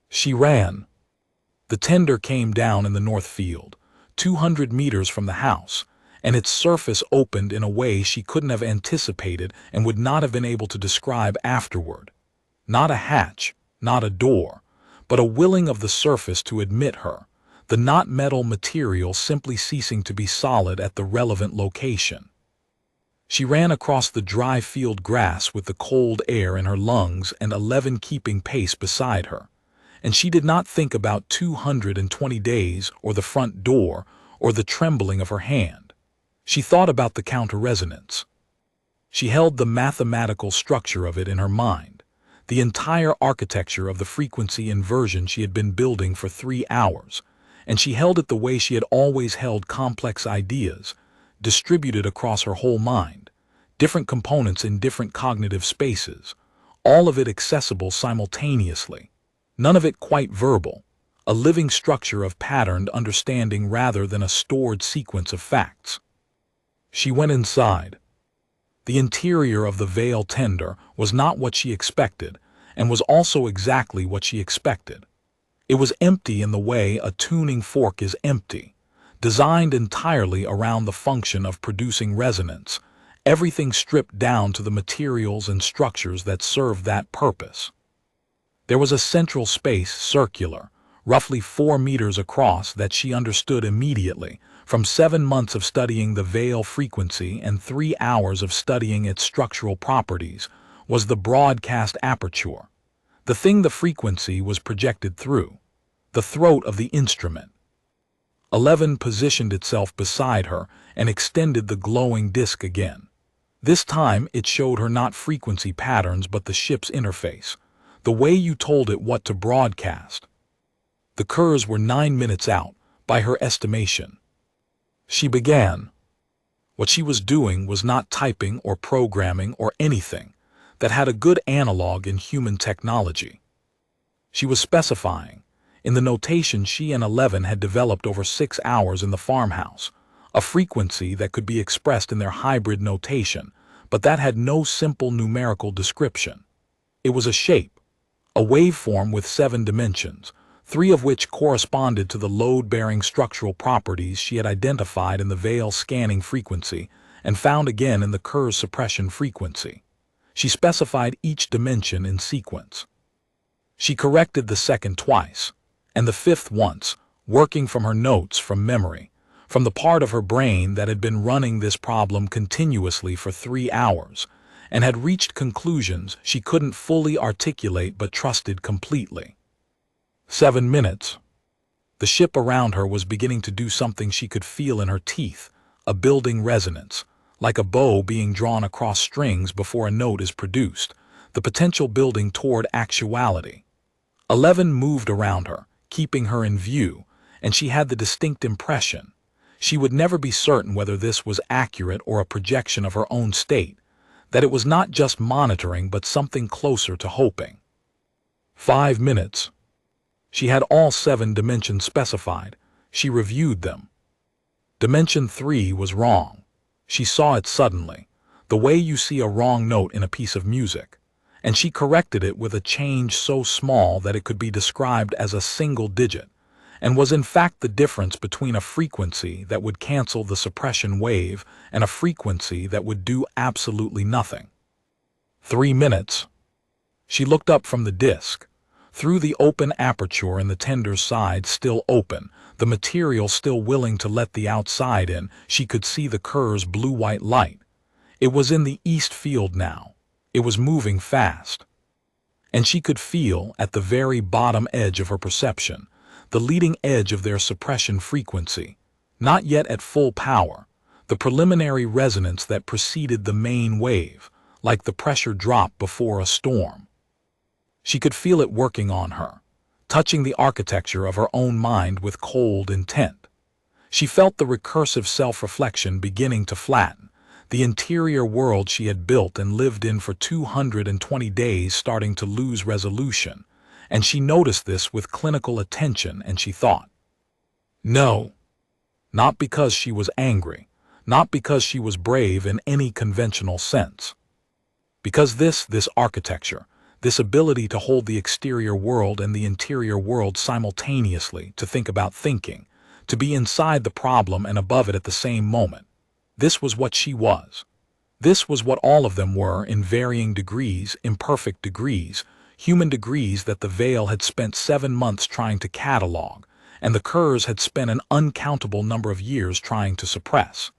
She ran. The tender came down in the north field, 200 meters from the house, and its surface opened in a way she couldn't have anticipated and would not have been able to describe afterward. Not a hatch, not a door, but a willing of the surface to admit her, the not metal material simply ceasing to be solid at the relevant location. She ran across the dry field grass with the cold air in her lungs and 11 keeping pace beside her, and she did not think about 220 days or the front door or the trembling of her hand. She thought about the counter-resonance. She held the mathematical structure of it in her mind, the entire architecture of the frequency inversion she had been building for 3 hours, and she held it the way she had always held complex ideas, distributed across her whole mind, different components in different cognitive spaces, all of it accessible simultaneously, none of it quite verbal, a living structure of patterned understanding rather than a stored sequence of facts. She went inside. The interior of the Veil tender was not what she expected, and was also exactly what she expected. It was empty in the way a tuning fork is empty. designed entirely around the function of producing resonance, everything stripped down to the materials and structures that served that purpose. There was a central space, circular, roughly 4 meters across, that she understood immediately, from 7 months of studying the veil frequency and 3 hours of studying its structural properties, was the broadcast aperture, the thing the frequency was projected through, the throat of the instrument. 11 positioned itself beside her and extended the glowing disk again. This time it showed her not frequency patterns but the ship's interface, the way you told it what to broadcast. The curs were 9 minutes out, by her estimation. She began. What she was doing was not typing or programming or anything that had a good analog in human technology. She was specifying, in the notation she and 11 had developed over 6 hours in the farmhouse, a frequency that could be expressed in their hybrid notation, but that had no simple numerical description. It was a shape, a waveform with 7 dimensions, 3 of which corresponded to the load-bearing structural properties she had identified in the veil scanning frequency and found again in the curs suppression frequency. She specified each dimension in sequence. She corrected the second twice, and the fifth once, working from her notes from memory, from the part of her brain that had been running this problem continuously for 3 hours, and had reached conclusions she couldn't fully articulate but trusted completely. 7 minutes. The ship around her was beginning to do something she could feel in her teeth, a building resonance, like a bow being drawn across strings before a note is produced, the potential building toward actuality. 11 moved around her, keeping her in view, and she had the distinct impression. She would never be certain whether this was accurate or a projection of her own state, that it was not just monitoring but something closer to hoping. 5 minutes. She had all 7 dimensions specified. She reviewed them. Dimension 3 was wrong. She saw it suddenly, the way you see a wrong note in a piece of music, and she corrected it with a change so small that it could be described as a single digit, and was in fact the difference between a frequency that would cancel the suppression wave and a frequency that would do absolutely nothing. 3 minutes. She looked up from the disk. Through the open aperture in the tender's side still open, the material still willing to let the outside in, she could see the curs' blue-white light. It was in the east field now. It was moving fast. And she could feel, at the very bottom edge of her perception, the leading edge of their suppression frequency, not yet at full power, the preliminary resonance that preceded the main wave, like the pressure drop before a storm. She could feel it working on her, touching the architecture of her own mind with cold intent. She felt the recursive self-reflection beginning to flatten, the interior world she had built and lived in for 220 days starting to lose resolution, and she noticed this with clinical attention, and she thought, no. Not because she was angry, not because she was brave in any conventional sense. Because this architecture, this ability to hold the exterior world and the interior world simultaneously, to think about thinking, to be inside the problem and above it at the same moment. This was what she was. This was what all of them were in varying degrees, imperfect degrees, human degrees that the veil had spent 7 months trying to catalog, and the curs had spent an uncountable number of years trying to suppress.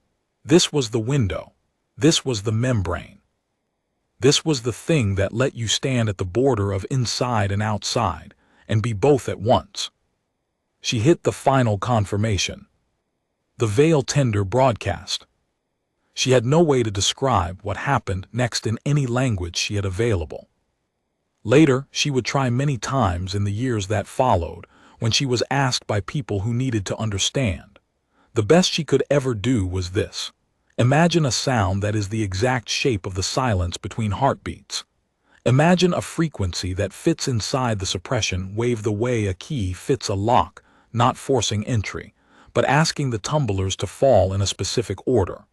This was the window. This was the membrane. This was the thing that let you stand at the border of inside and outside, and be both at once. She hit the final confirmation. The veil tender broadcast. She had no way to describe what happened next in any language she had available. Later, she would try many times in the years that followed, when she was asked by people who needed to understand. The best she could ever do was this. Imagine a sound that is the exact shape of the silence between heartbeats. Imagine a frequency that fits inside the suppression wave the way a key fits a lock, not forcing entry, but asking the tumblers to fall in a specific order.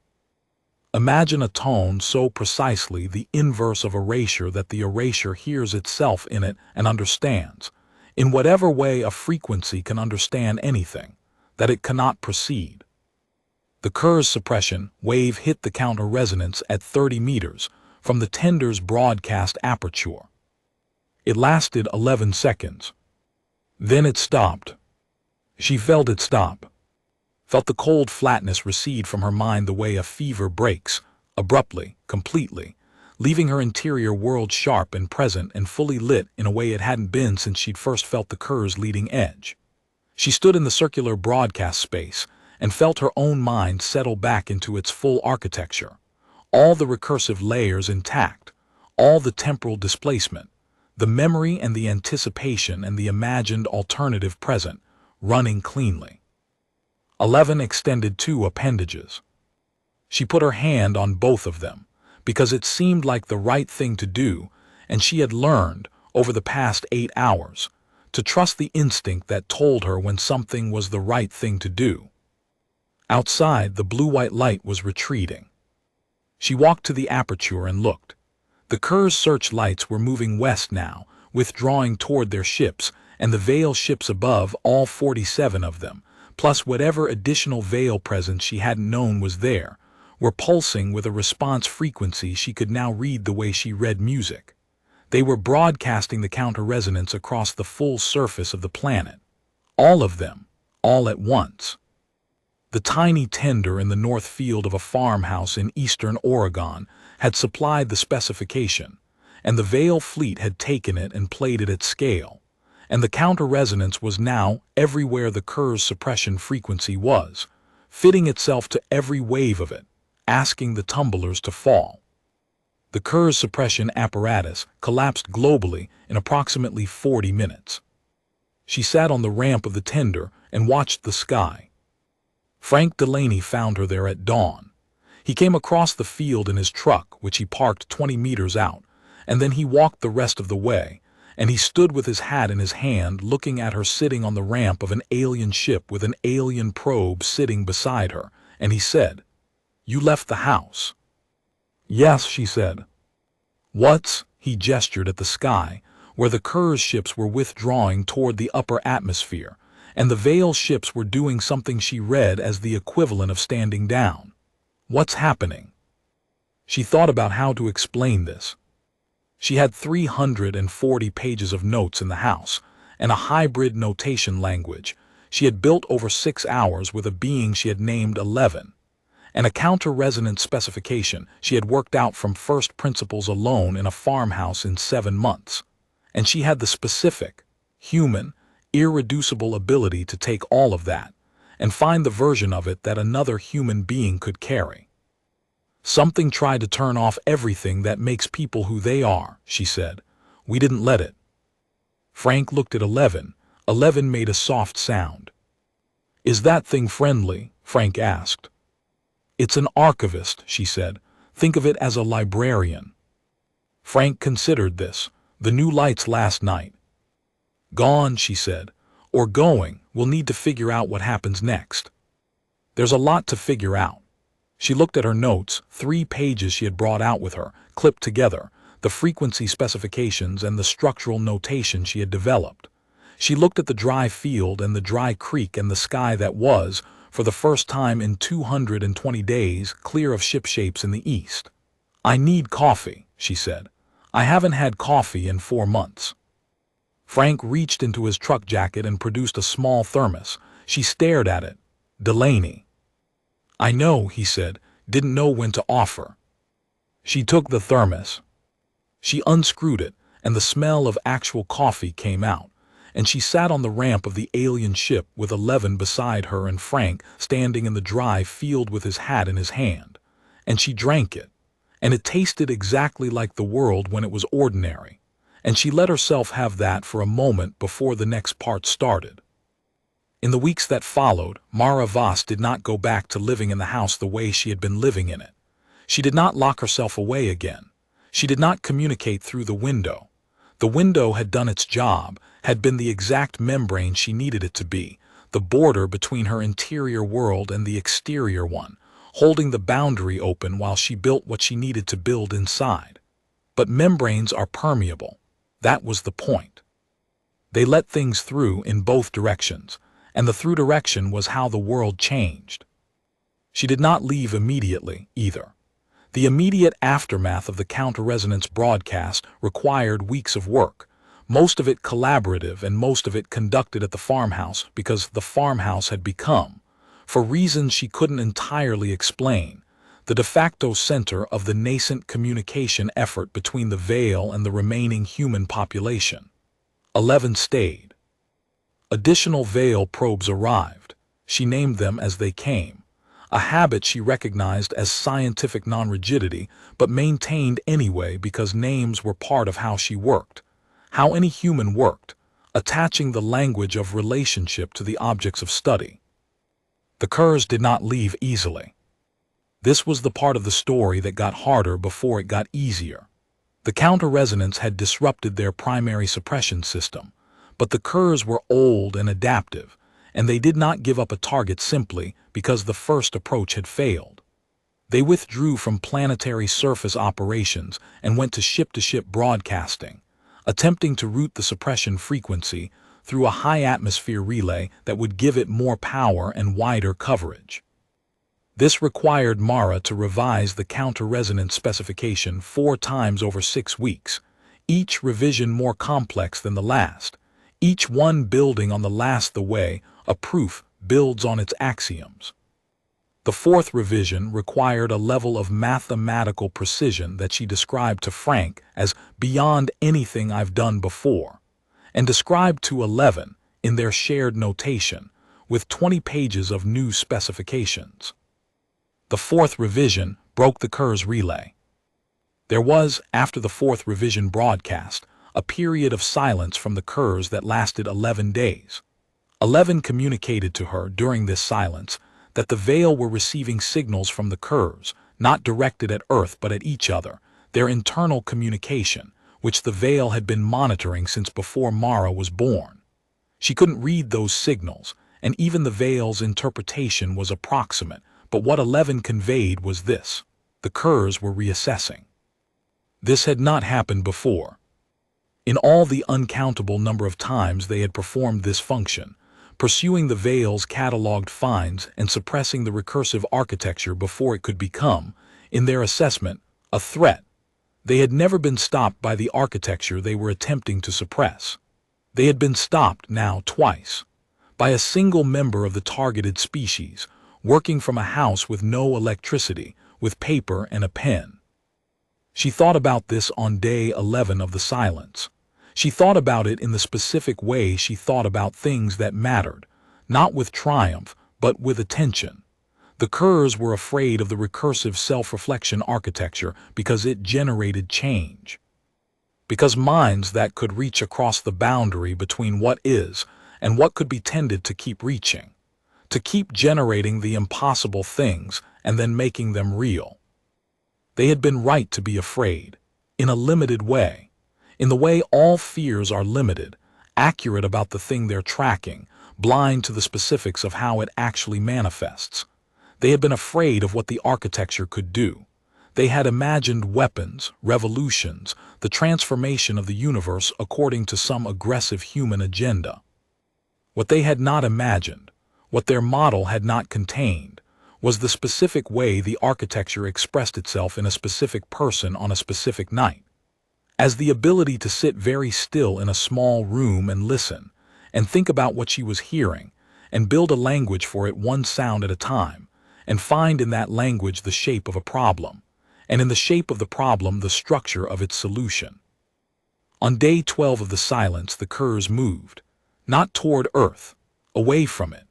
Imagine a tone so precisely the inverse of erasure that the erasure hears itself in it and understands. In whatever way a frequency can understand anything, that it cannot proceed. The Kerr's suppression wave hit the counter-resonance at 30 meters from the tender's broadcast aperture. It lasted 11 seconds. Then it stopped. She felt it stop. Felt the cold flatness recede from her mind the way a fever breaks, abruptly, completely, leaving her interior world sharp and present and fully lit in a way it hadn't been since she'd first felt the Kerr's leading edge. She stood in the circular broadcast space and felt her own mind settle back into its full architecture, all the recursive layers intact, all the temporal displacement, the memory and the anticipation and the imagined alternative present, running cleanly. 11 extended 2 appendages. She put her hand on both of them, because it seemed like the right thing to do, and she had learned, over the past 8 hours, to trust the instinct that told her when something was the right thing to do. Outside, the blue-white light was retreating. She walked to the aperture and looked. The Kerr's searchlights were moving west now, withdrawing toward their ships, and the Veil ships above, all 47 of them, plus whatever additional Veil presence she hadn't known was there, were pulsing with a response frequency she could now read the way she read music. They were broadcasting the counter-resonance across the full surface of the planet. All of them, all at once. The tiny tender in the north field of a farmhouse in eastern Oregon had supplied the specification, and the Veil fleet had taken it and played it at scale, and the counter-resonance was now everywhere the Kerr's suppression frequency was, fitting itself to every wave of it, asking the tumblers to fall. The Kerr's suppression apparatus collapsed globally in approximately 40 minutes. She sat on the ramp of the tender and watched the sky. Frank Delaney found her there at dawn. He came across the field in his truck, which he parked 20 meters out, and then he walked the rest of the way, and he stood with his hat in his hand looking at her sitting on the ramp of an alien ship with an alien probe sitting beside her, and he said, "You left the house." "Yes," she said. "What's?" He gestured at the sky, where the Kerr's ships were withdrawing toward the upper atmosphere, and the Veil ships were doing something she read as the equivalent of standing down. "What's happening?" She thought about how to explain this. She had 340 pages of notes in the house, and a hybrid notation language she had built over 6 hours with a being she had named 11, and a counter-resonance specification she had worked out from first principles alone in a farmhouse in 7 months. And she had the specific, human, irreducible ability to take all of that and find the version of it that another human being could carry. "Something tried to turn off everything that makes people who they are," she said. "We didn't let it." Frank looked at 11. 11 made a soft sound. "Is that thing friendly?" Frank asked. "It's an archivist," she said. "Think of it as a librarian." Frank considered this. "The new lights last night." "Gone," she said. "Or going. We'll need to figure out what happens next." "There's a lot to figure out." She looked at her notes, 3 pages she had brought out with her, clipped together, the frequency specifications and the structural notation she had developed. She looked at the dry field and the dry creek and the sky that was, for the first time in 220 days, clear of ship shapes in the east. "I need coffee," she said. "I haven't had coffee in 4 months." Frank reached into his truck jacket and produced a small thermos. She stared at it. "Delaney." "I know," he said, "didn't know when to offer." She took the thermos. She unscrewed it, and the smell of actual coffee came out, and she sat on the ramp of the alien ship with 11 beside her and Frank standing in the dry field with his hat in his hand, and she drank it, and it tasted exactly like the world when it was ordinary, and she let herself have that for a moment before the next part started. In the weeks that followed, Mara Voss did not go back to living in the house the way she had been living in it. She did not lock herself away again. She did not communicate through the window. The window had done its job, had been the exact membrane she needed it to be, the border between her interior world and the exterior one, holding the boundary open while she built what she needed to build inside. But membranes are permeable. That was the point. They let things through in both directions, and the through direction was how the world changed. She did not leave immediately, either. The immediate aftermath of the counter-resonance broadcast required weeks of work, most of it collaborative and most of it conducted at the farmhouse because the farmhouse had become, for reasons she couldn't entirely explain, the de facto center of the nascent communication effort between the Vale and the remaining human population. 11 stayed. Additional Vale probes arrived. She named them as they came, a habit she recognized as scientific non-rigidity but maintained anyway because names were part of how she worked, how any human worked, attaching the language of relationship to the objects of study. The Kerrs did not leave easily. This was the part of the story that got harder before it got easier. The counter-resonance had disrupted their primary suppression system, but the Kerrs were old and adaptive, and they did not give up a target simply because the first approach had failed. They withdrew from planetary surface operations and went to ship-to-ship broadcasting, attempting to route the suppression frequency through a high-atmosphere relay that would give it more power and wider coverage. This required Mara to revise the counter-resonance specification 4 times over 6 weeks, each revision more complex than the last, each one building on the last the way a proof builds on its axioms. The 4th revision required a level of mathematical precision that she described to Frank as beyond anything I've done before, and described to 11 in their shared notation, with 20 pages of new specifications. The 4th revision broke the Kerrs relay. There was, after the 4th revision broadcast, a period of silence from the Kerrs that lasted 11 days. 11 communicated to her during this silence that the Vale were receiving signals from the Kerrs, not directed at Earth but at each other, their internal communication, which the Vale had been monitoring since before Mara was born. She couldn't read those signals, and even the Vale's interpretation was approximate, but what 11 conveyed was this: the Kerrs were reassessing. This had not happened before. In all the uncountable number of times they had performed this function, pursuing the Vale's cataloged finds and suppressing the recursive architecture before it could become, in their assessment, a threat, they had never been stopped by the architecture they were attempting to suppress. They had been stopped now twice, by a single member of the targeted species, working from a house with no electricity, with paper and a pen. She thought about this on day 11 of the silence. She thought about it in the specific way she thought about things that mattered, not with triumph, but with attention. The Kerrs were afraid of the recursive self-reflection architecture because it generated change. Because minds that could reach across the boundary between what is and what could be tended to keep reaching, to keep generating the impossible things and then making them real. They had been right to be afraid, in a limited way, in the way all fears are limited, accurate about the thing they're tracking, blind to the specifics of how it actually manifests. They had been afraid of what the architecture could do. They had imagined weapons, revolutions, the transformation of the universe according to some aggressive human agenda. What they had not imagined, what their model had not contained, was the specific way the architecture expressed itself in a specific person on a specific night. As the ability to sit very still in a small room and listen, and think about what she was hearing, and build a language for it one sound at a time, and find in that language the shape of a problem, and in the shape of the problem the structure of its solution. On day 12 of the silence, the Kerrs moved, not toward Earth, away from it.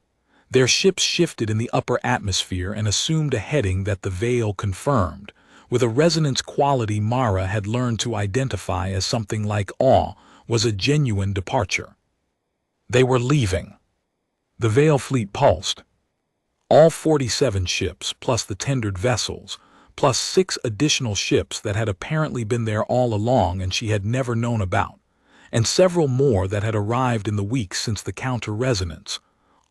Their ships shifted in the upper atmosphere and assumed a heading that the Vale confirmed, with a resonance quality Mara had learned to identify as something like awe, was a genuine departure. They were leaving. The Vale fleet pulsed. All 47 ships, plus the tendered vessels, plus 6 additional ships that had apparently been there all along and she had never known about, and several more that had arrived in the weeks since the counter-resonance,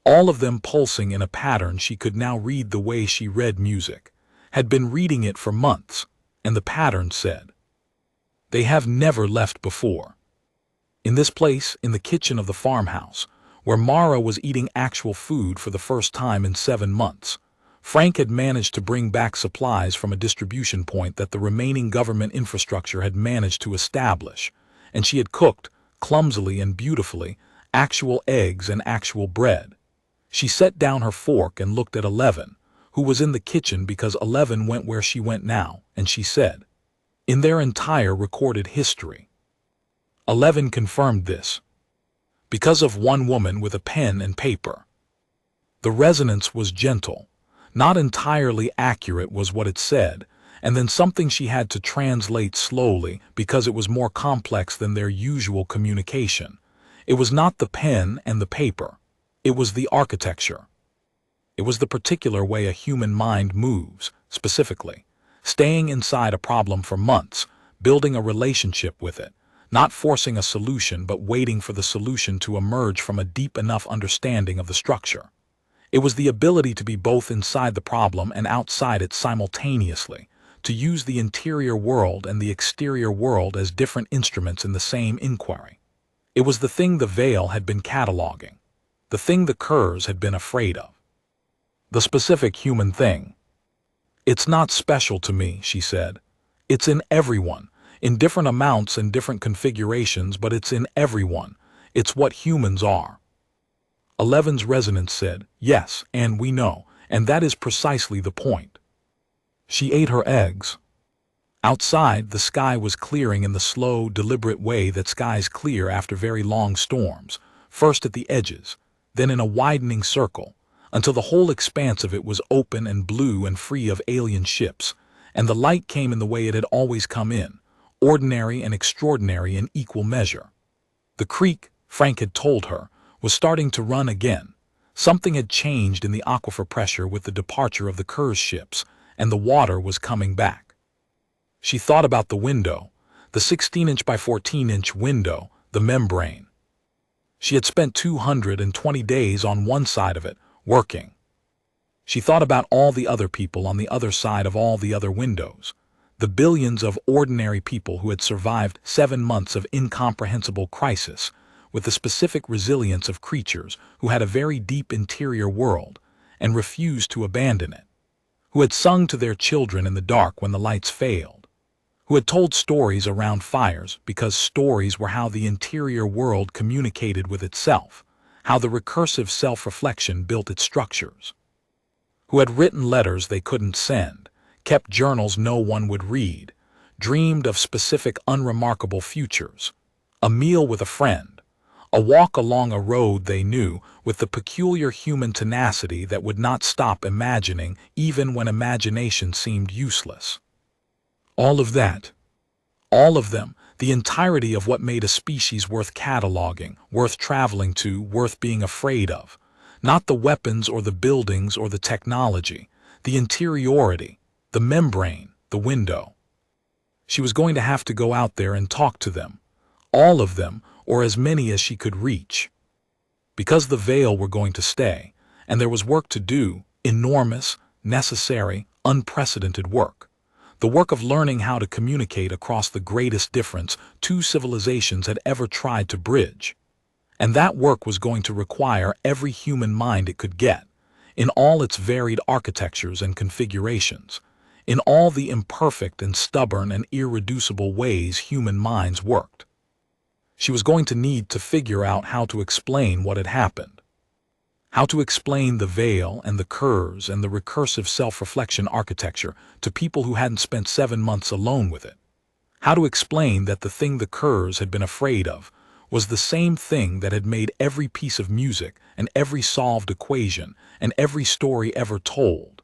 all of them pulsing in a pattern she could now read the way she read music, had been reading it for months, and the pattern said, "They have never left before." In this place, in the kitchen of the farmhouse, where Mara was eating actual food for the first time in 7 months. Frank had managed to bring back supplies from a distribution point that the remaining government infrastructure had managed to establish, and she had cooked, clumsily and beautifully, actual eggs and actual bread. She set down her fork and looked at 11, who was in the kitchen because 11 went where she went now, and she said, "In their entire recorded history." 11 confirmed this. Because of one woman with a pen and paper. The resonance was gentle. Not entirely accurate was what it said, and then something she had to translate slowly because it was more complex than their usual communication. It was not the pen and the paper. It was the architecture. It was the particular way a human mind moves, specifically. Staying inside a problem for months, building a relationship with it, not forcing a solution but waiting for the solution to emerge from a deep enough understanding of the structure. It was the ability to be both inside the problem and outside it simultaneously, to use the interior world and the exterior world as different instruments in the same inquiry. It was the thing the veil had been cataloging, the thing the curs had been afraid of. The specific human thing. "It's not special to me," she said. "It's in everyone, in different amounts and different configurations, but it's in everyone. It's what humans are." 11's resonance said, "Yes, and we know, and that is precisely the point." She ate her eggs. Outside, the sky was clearing in the slow, deliberate way that skies clear after very long storms, first at the edges, then in a widening circle, until the whole expanse of it was open and blue and free of alien ships, and the light came in the way it had always come in, ordinary and extraordinary in equal measure. The creek, Frank had told her, was starting to run again. Something had changed in the aquifer pressure with the departure of the cruise ships, and the water was coming back. She thought about the window, the 16-inch by 14-inch window, the membrane. She had spent 220 days on one side of it, working. She thought about all the other people on the other side of all the other windows, the billions of ordinary people who had survived 7 months of incomprehensible crisis, with the specific resilience of creatures who had a very deep interior world and refused to abandon it, who had sung to their children in the dark when the lights failed, who had told stories around fires because stories were how the interior world communicated with itself, how the recursive self-reflection built its structures, who had written letters they couldn't send, kept journals no one would read, dreamed of specific unremarkable futures, a meal with a friend, a walk along a road they knew with the peculiar human tenacity that would not stop imagining even when imagination seemed useless. All of that, all of them, the entirety of what made a species worth cataloging, worth traveling to, worth being afraid of. Not the weapons or the buildings or the technology, the interiority, the membrane, the window. She was going to have to go out there and talk to them, all of them, or as many as she could reach. Because the veil were going to stay, and there was work to do, enormous, necessary, unprecedented work. The work of learning how to communicate across the greatest difference two civilizations had ever tried to bridge. And that work was going to require every human mind it could get, in all its varied architectures and configurations, in all the imperfect and stubborn and irreducible ways human minds worked. She was going to need to figure out how to explain what had happened, how to explain the veil and the curves and the recursive self-reflection architecture to people who hadn't spent 7 months alone with it, how to explain that the thing the curs had been afraid of was the same thing that had made every piece of music and every solved equation and every story ever told,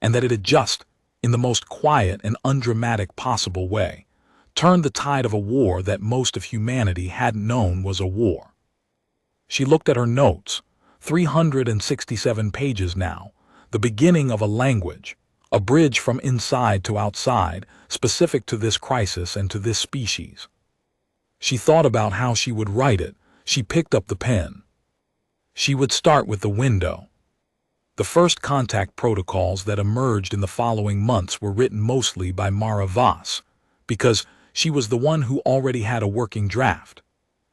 and that it had just, in the most quiet and undramatic possible way, turned the tide of a war that most of humanity hadn't known was a war. She looked at her notes, 367 pages now, the beginning of a language, a bridge from inside to outside, specific to this crisis and to this species. She thought about how she would write it. She picked up the pen. She would start with the window. The first contact protocols that emerged in the following months were written mostly by Mara Voss, because she was the one who already had a working draft.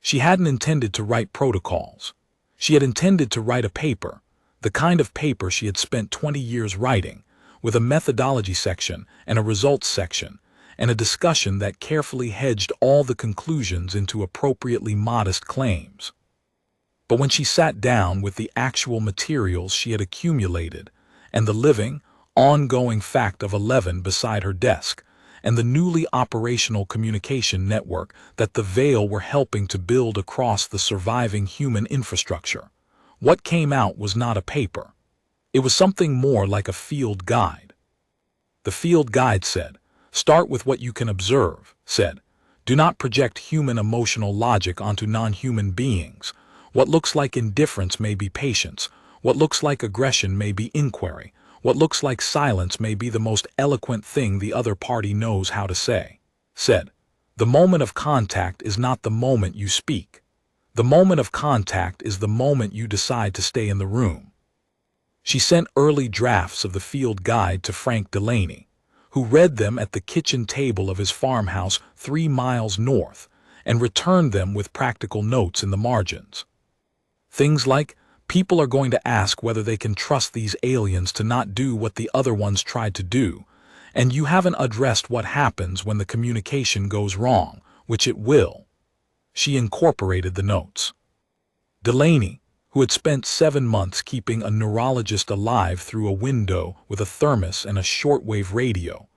She hadn't intended to write protocols. She had intended to write a paper, the kind of paper she had spent 20 years writing, with a methodology section and a results section, and a discussion that carefully hedged all the conclusions into appropriately modest claims. But when she sat down with the actual materials she had accumulated, and the living, ongoing fact of 11 beside her desk, and the newly operational communication network that the Veil were helping to build across the surviving human infrastructure, what came out was not a paper. It was something more like a field guide. The field guide said, "Start with what you can observe," said, "Do not project human emotional logic onto non-human beings. What looks like indifference may be patience. What looks like aggression may be inquiry. What looks like silence may be the most eloquent thing the other party knows how to say," said. "The moment of contact is not the moment you speak. The moment of contact is the moment you decide to stay in the room." She sent early drafts of the field guide to Frank Delaney, who read them at the kitchen table of his farmhouse 3 miles north and returned them with practical notes in the margins. Things like, "People are going to ask whether they can trust these aliens to not do what the other ones tried to do, and you haven't addressed what happens when the communication goes wrong, which it will." She incorporated the notes. Delaney, who had spent 7 months keeping a neurologist alive through a window with a thermos and a shortwave radio,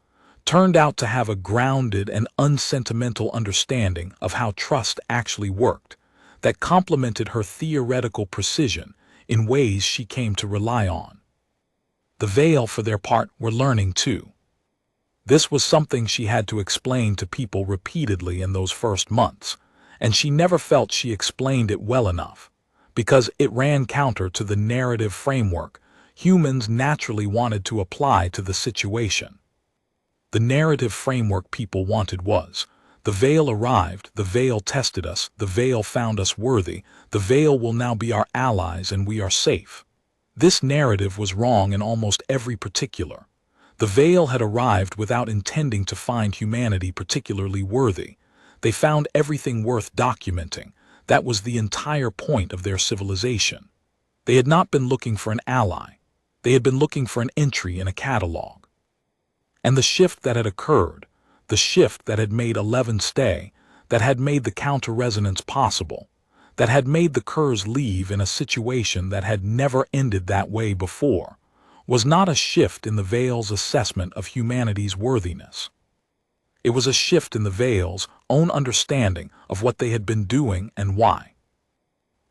turned out to have a grounded and unsentimental understanding of how trust actually worked that complemented her theoretical precision in ways she came to rely on. The Veil, for their part, were learning too. This was something she had to explain to people repeatedly in those first months, and she never felt she explained it well enough, because it ran counter to the narrative framework humans naturally wanted to apply to the situation. The narrative framework people wanted was, "The Veil arrived, the Veil tested us, the Veil found us worthy, the Veil will now be our allies and we are safe." This narrative was wrong in almost every particular. The Veil had arrived without intending to find humanity particularly worthy. They found everything worth documenting. That was the entire point of their civilization. They had not been looking for an ally. They had been looking for an entry in a catalog. And the shift that had occurred, the shift that had made 11 stay, that had made the counter-resonance possible, that had made the Kurz leave in a situation that had never ended that way before, was not a shift in the Veil's assessment of humanity's worthiness. It was a shift in the Veil's own understanding of what they had been doing and why.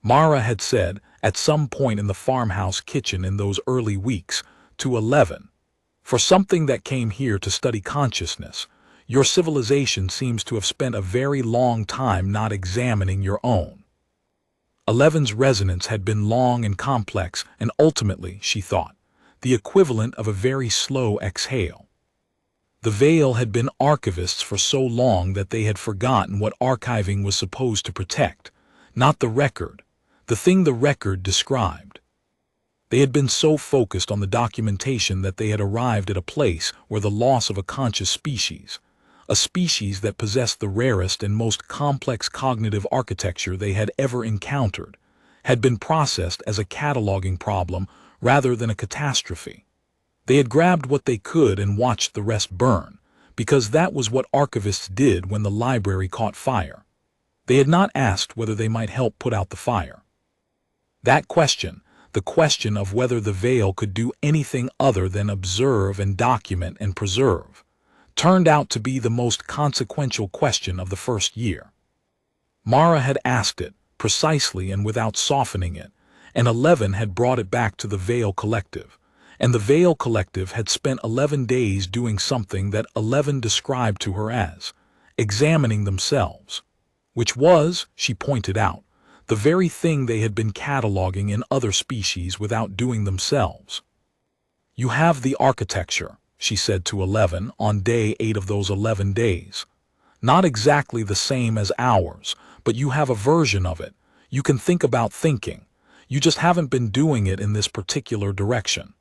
Mara had said, at some point in the farmhouse kitchen in those early weeks, to 11, "For something that came here to study consciousness, your civilization seems to have spent a very long time not examining your own." 11's resonance had been long and complex and ultimately, she thought, the equivalent of a very slow exhale. The Veil had been archivists for so long that they had forgotten what archiving was supposed to protect, not the record, the thing the record described. They had been so focused on the documentation that they had arrived at a place where the loss of a conscious species, a species that possessed the rarest and most complex cognitive architecture they had ever encountered, had been processed as a cataloging problem rather than a catastrophe. They had grabbed what they could and watched the rest burn, because that was what archivists did when the library caught fire. They had not asked whether they might help put out the fire. That question, the question of whether the Veil could do anything other than observe and document and preserve, turned out to be the most consequential question of the first year. Mara had asked it, precisely and without softening it, and 11 had brought it back to the Veil Collective, and the Veil Collective had spent 11 days doing something that 11 described to her as examining themselves, which was, she pointed out, the very thing they had been cataloging in other species without doing themselves. "You have the architecture," she said to 11 on day 8 of those 11 days. "Not exactly the same as ours, but you have a version of it. You can think about thinking. You just haven't been doing it in this particular direction."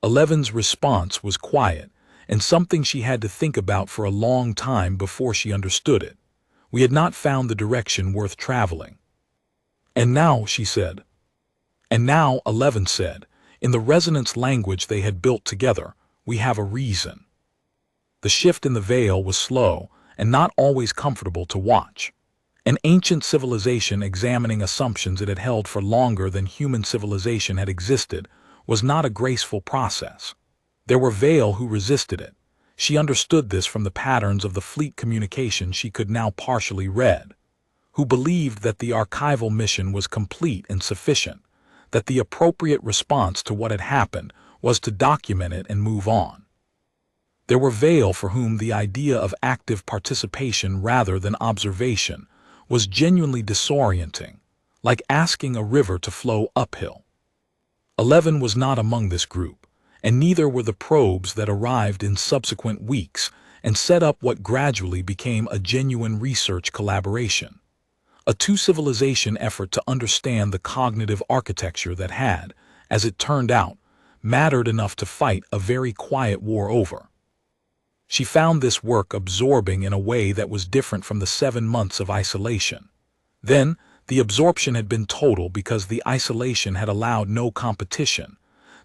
11's response was quiet, and something she had to think about for a long time before she understood it. "We had not found the direction worth traveling." "And now," she said. "And now," 11 said, in the resonance language they had built together, "we have a reason." The shift in the veil was slow and not always comfortable to watch. An ancient civilization examining assumptions it had held for longer than human civilization had existed was not a graceful process. There were Vale who resisted it. She understood this from the patterns of the fleet communication she could now partially read, who believed that the archival mission was complete and sufficient, that the appropriate response to what had happened was to document it and move on. There were Vale for whom the idea of active participation rather than observation was genuinely disorienting, like asking a river to flow uphill. 11 was not among this group, and neither were the probes that arrived in subsequent weeks and set up what gradually became a genuine research collaboration, a two-civilization effort to understand the cognitive architecture that had, as it turned out, mattered enough to fight a very quiet war over. She found this work absorbing in a way that was different from the 7 months of isolation. Then, the absorption had been total because the isolation had allowed no competition.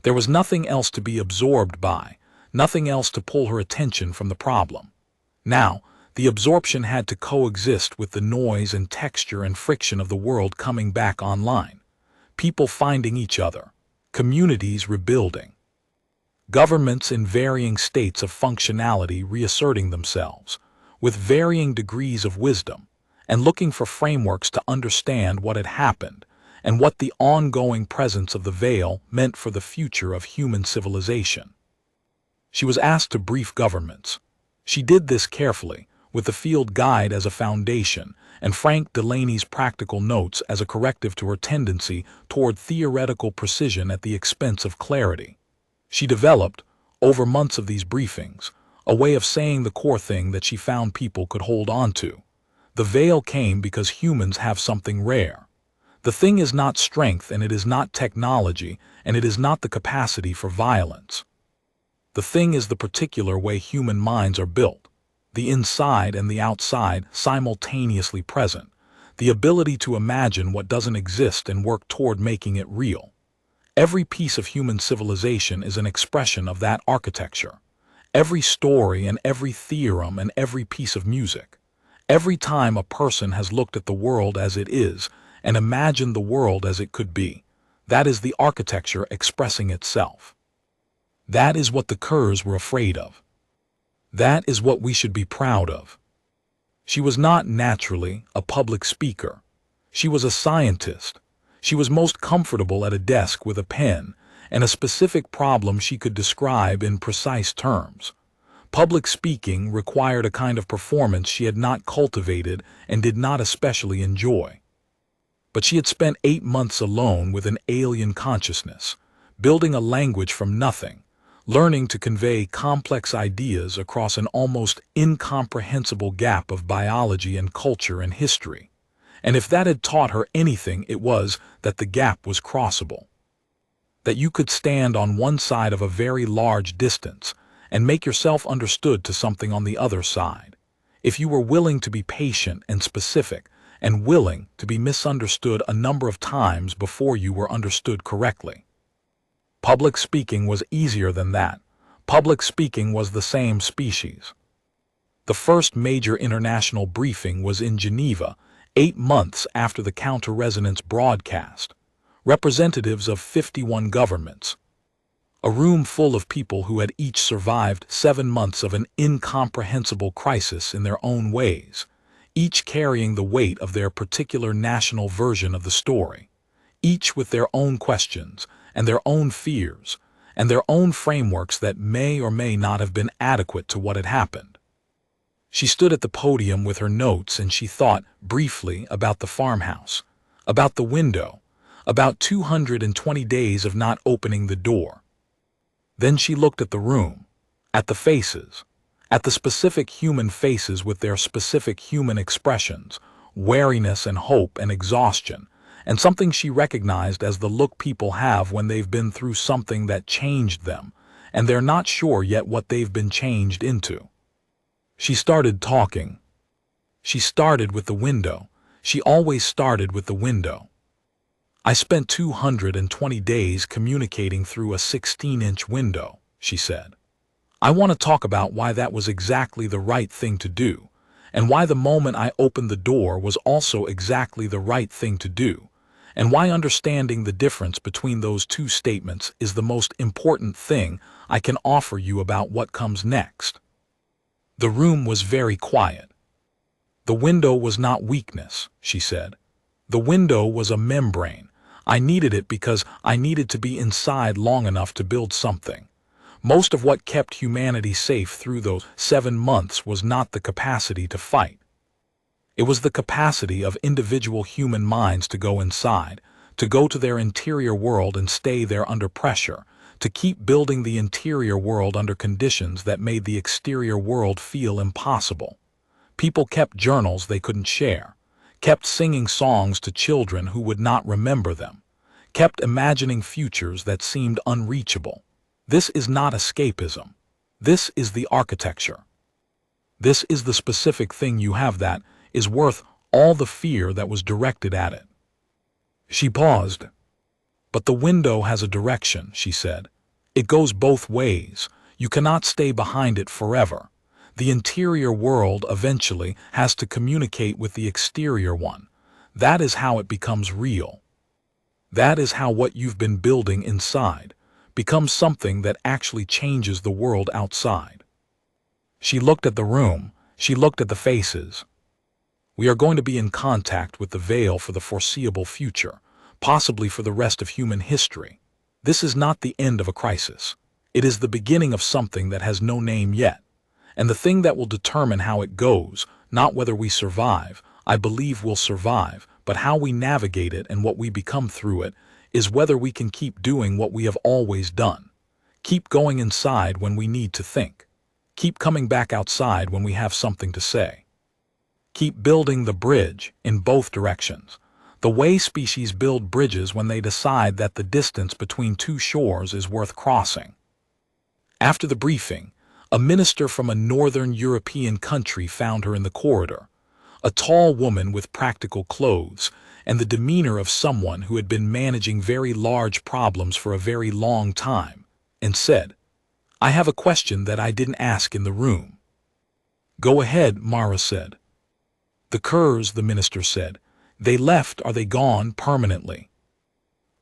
There was nothing else to be absorbed by, nothing else to pull her attention from the problem. Now, the absorption had to coexist with the noise and texture and friction of the world coming back online. People finding each other, communities rebuilding, governments in varying states of functionality reasserting themselves, with varying degrees of wisdom, and looking for frameworks to understand what had happened and what the ongoing presence of the veil meant for the future of human civilization. She was asked to brief governments. She did this carefully, with the field guide as a foundation and Frank Delaney's practical notes as a corrective to her tendency toward theoretical precision at the expense of clarity. She developed, over months of these briefings, a way of saying the core thing that she found people could hold on to. The veil came because humans have something rare. The thing is not strength, and it is not technology, and it is not the capacity for violence. The thing is the particular way human minds are built, the inside and the outside simultaneously present, the ability to imagine what doesn't exist and work toward making it real. Every piece of human civilization is an expression of that architecture. Every story and every theorem and every piece of music. Every time a person has looked at the world as it is and imagined the world as it could be, that is the architecture expressing itself. That is what the Kurds were afraid of. That is what we should be proud of. She was not naturally a public speaker. She was a scientist. She was most comfortable at a desk with a pen and a specific problem she could describe in precise terms. Public speaking required a kind of performance she had not cultivated and did not especially enjoy. But she had spent 8 months alone with an alien consciousness, building a language from nothing, learning to convey complex ideas across an almost incomprehensible gap of biology and culture and history. And if that had taught her anything, it was that the gap was crossable. That you could stand on one side of a very large distance and make yourself understood to something on the other side, if you were willing to be patient and specific and willing to be misunderstood a number of times before you were understood correctly. Public speaking was easier than that. Public speaking was the same species. The first major international briefing was in Geneva, 8 months after the counter-resonance broadcast. Representatives of 51 governments. A room full of people who had each survived 7 months of an incomprehensible crisis in their own ways, each carrying the weight of their particular national version of the story, each with their own questions and their own fears and their own frameworks that may or may not have been adequate to what had happened. She stood at the podium with her notes and she thought briefly about the farmhouse, about the window, about 220 days of not opening the door. Then she looked at the room, at the faces, at the specific human faces with their specific human expressions, wariness and hope and exhaustion, and something she recognized as the look people have when they've been through something that changed them, and they're not sure yet what they've been changed into. She started talking. She started with the window. She always started with the window. I spent 220 days communicating through a 16-inch window, she said. I want to talk about why that was exactly the right thing to do, and why the moment I opened the door was also exactly the right thing to do, and why understanding the difference between those two statements is the most important thing I can offer you about what comes next. The room was very quiet. The window was not weakness, she said. The window was a membrane. I needed it because I needed to be inside long enough to build something. Most of what kept humanity safe through those 7 months was not the capacity to fight. It was the capacity of individual human minds to go inside, to go to their interior world and stay there under pressure, to keep building the interior world under conditions that made the exterior world feel impossible. People kept journals they couldn't share, kept singing songs to children who would not remember them, kept imagining futures that seemed unreachable. This is not escapism. This is the architecture. This is the specific thing you have that is worth all the fear that was directed at it. She paused. But the window has a direction, she said. It goes both ways. You cannot stay behind it forever. The interior world eventually has to communicate with the exterior one. That is how it becomes real. That is how what you've been building inside becomes something that actually changes the world outside. She looked at the room. She looked at the faces. We are going to be in contact with the veil for the foreseeable future, possibly for the rest of human history. This is not the end of a crisis. It is the beginning of something that has no name yet. And the thing that will determine how it goes, not whether we survive, I believe we'll survive, but how we navigate it and what we become through it, is whether we can keep doing what we have always done. Keep going inside when we need to think. Keep coming back outside when we have something to say. Keep building the bridge in both directions. The way species build bridges when they decide that the distance between two shores is worth crossing. After the briefing, a minister from a northern European country found her in the corridor, a tall woman with practical clothes and the demeanor of someone who had been managing very large problems for a very long time, and said, "I have a question that I didn't ask in the room." "Go ahead," Mara said. "The curs," the minister said. "They left. Are they gone permanently?"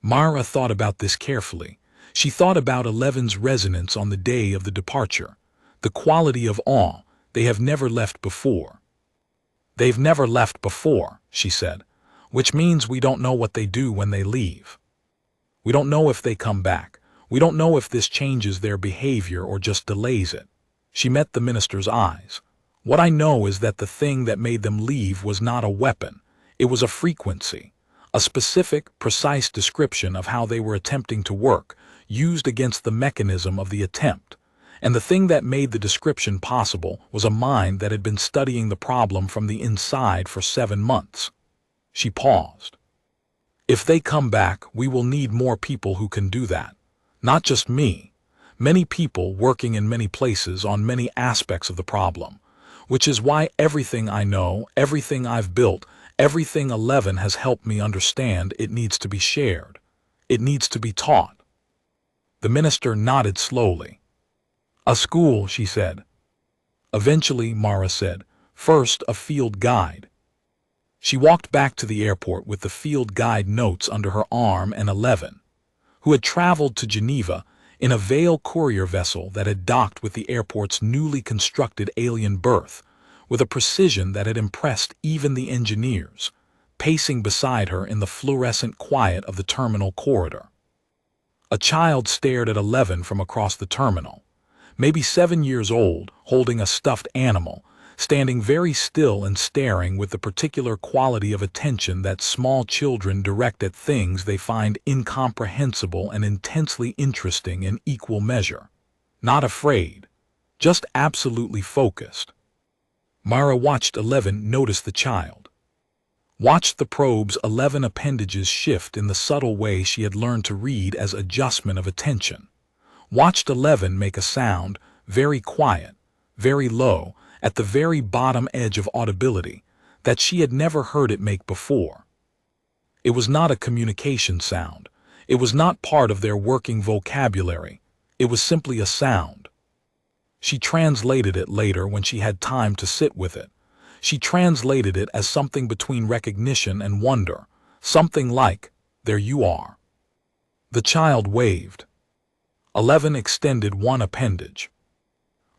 Mara thought about this carefully. She thought about Eleven's resonance on the day of the departure, the quality of awe. They have never left before. "They've never left before," she said, "which means we don't know what they do when they leave. We don't know if they come back. We don't know if this changes their behavior or just delays it." She met the minister's eyes. "What I know is that the thing that made them leave was not a weapon. It was a frequency, a specific, precise description of how they were attempting to work, used against the mechanism of the attempt. And the thing that made the description possible was a mind that had been studying the problem from the inside for 7 months." She paused. "If they come back, we will need more people who can do that. Not just me. Many people working in many places on many aspects of the problem. Which is why everything I know, everything I've built, everything 11 has helped me understand, it needs to be shared. It needs to be taught." The minister nodded slowly. "A school," she said. "Eventually," Mara said. "First, a field guide." She walked back to the airport with the field guide notes under her arm and 11, who had traveled to Geneva in a Vale courier vessel that had docked with the airport's newly constructed alien berth, with a precision that had impressed even the engineers, pacing beside her in the fluorescent quiet of the terminal corridor. A child stared at 11 from across the terminal, maybe 7 years old, holding a stuffed animal, standing very still and staring with the particular quality of attention that small children direct at things they find incomprehensible and intensely interesting in equal measure. Not afraid, just absolutely focused. Mara watched 11 notice the child. Watched the probe's 11 appendages shift in the subtle way she had learned to read as adjustment of attention. Watched 11 make a sound, very quiet, very low, at the very bottom edge of audibility, that she had never heard it make before. It was not a communication sound. It was not part of their working vocabulary. It was simply a sound. She translated it later when she had time to sit with it. She translated it as something between recognition and wonder, something like, "There you are." The child waved. 11 extended one appendage.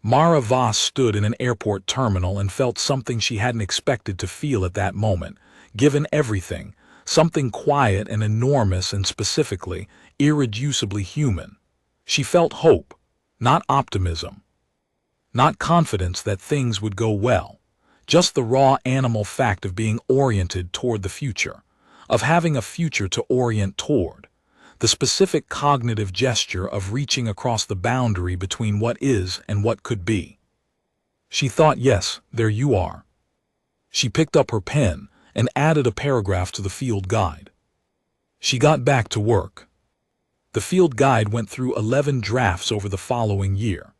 Mara Voss stood in an airport terminal and felt something she hadn't expected to feel at that moment, given everything, something quiet and enormous and specifically, irreducibly human. She felt hope, not optimism. Not confidence that things would go well, just the raw animal fact of being oriented toward the future, of having a future to orient toward, the specific cognitive gesture of reaching across the boundary between what is and what could be. She thought, yes, there you are. She picked up her pen and added a paragraph to the field guide. She got back to work. The field guide went through 11 drafts over the following year.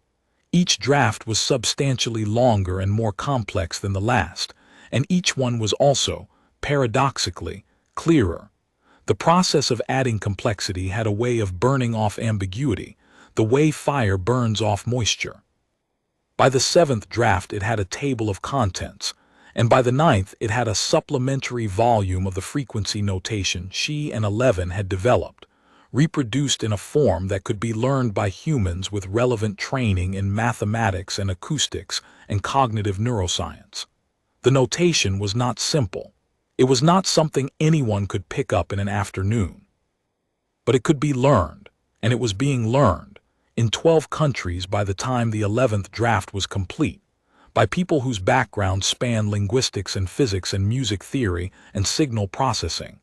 Each draft was substantially longer and more complex than the last, and each one was also, paradoxically, clearer. The process of adding complexity had a way of burning off ambiguity, the way fire burns off moisture. By the 7th draft it had a table of contents, and by the 9th it had a supplementary volume of the frequency notation she and 11 had developed, reproduced in a form that could be learned by humans with relevant training in mathematics and acoustics and cognitive neuroscience. The notation was not simple. It was not something anyone could pick up in an afternoon. But it could be learned, and it was being learned, in 12 countries by the time the 11th draft was complete, by people whose backgrounds spanned linguistics and physics and music theory and signal processing.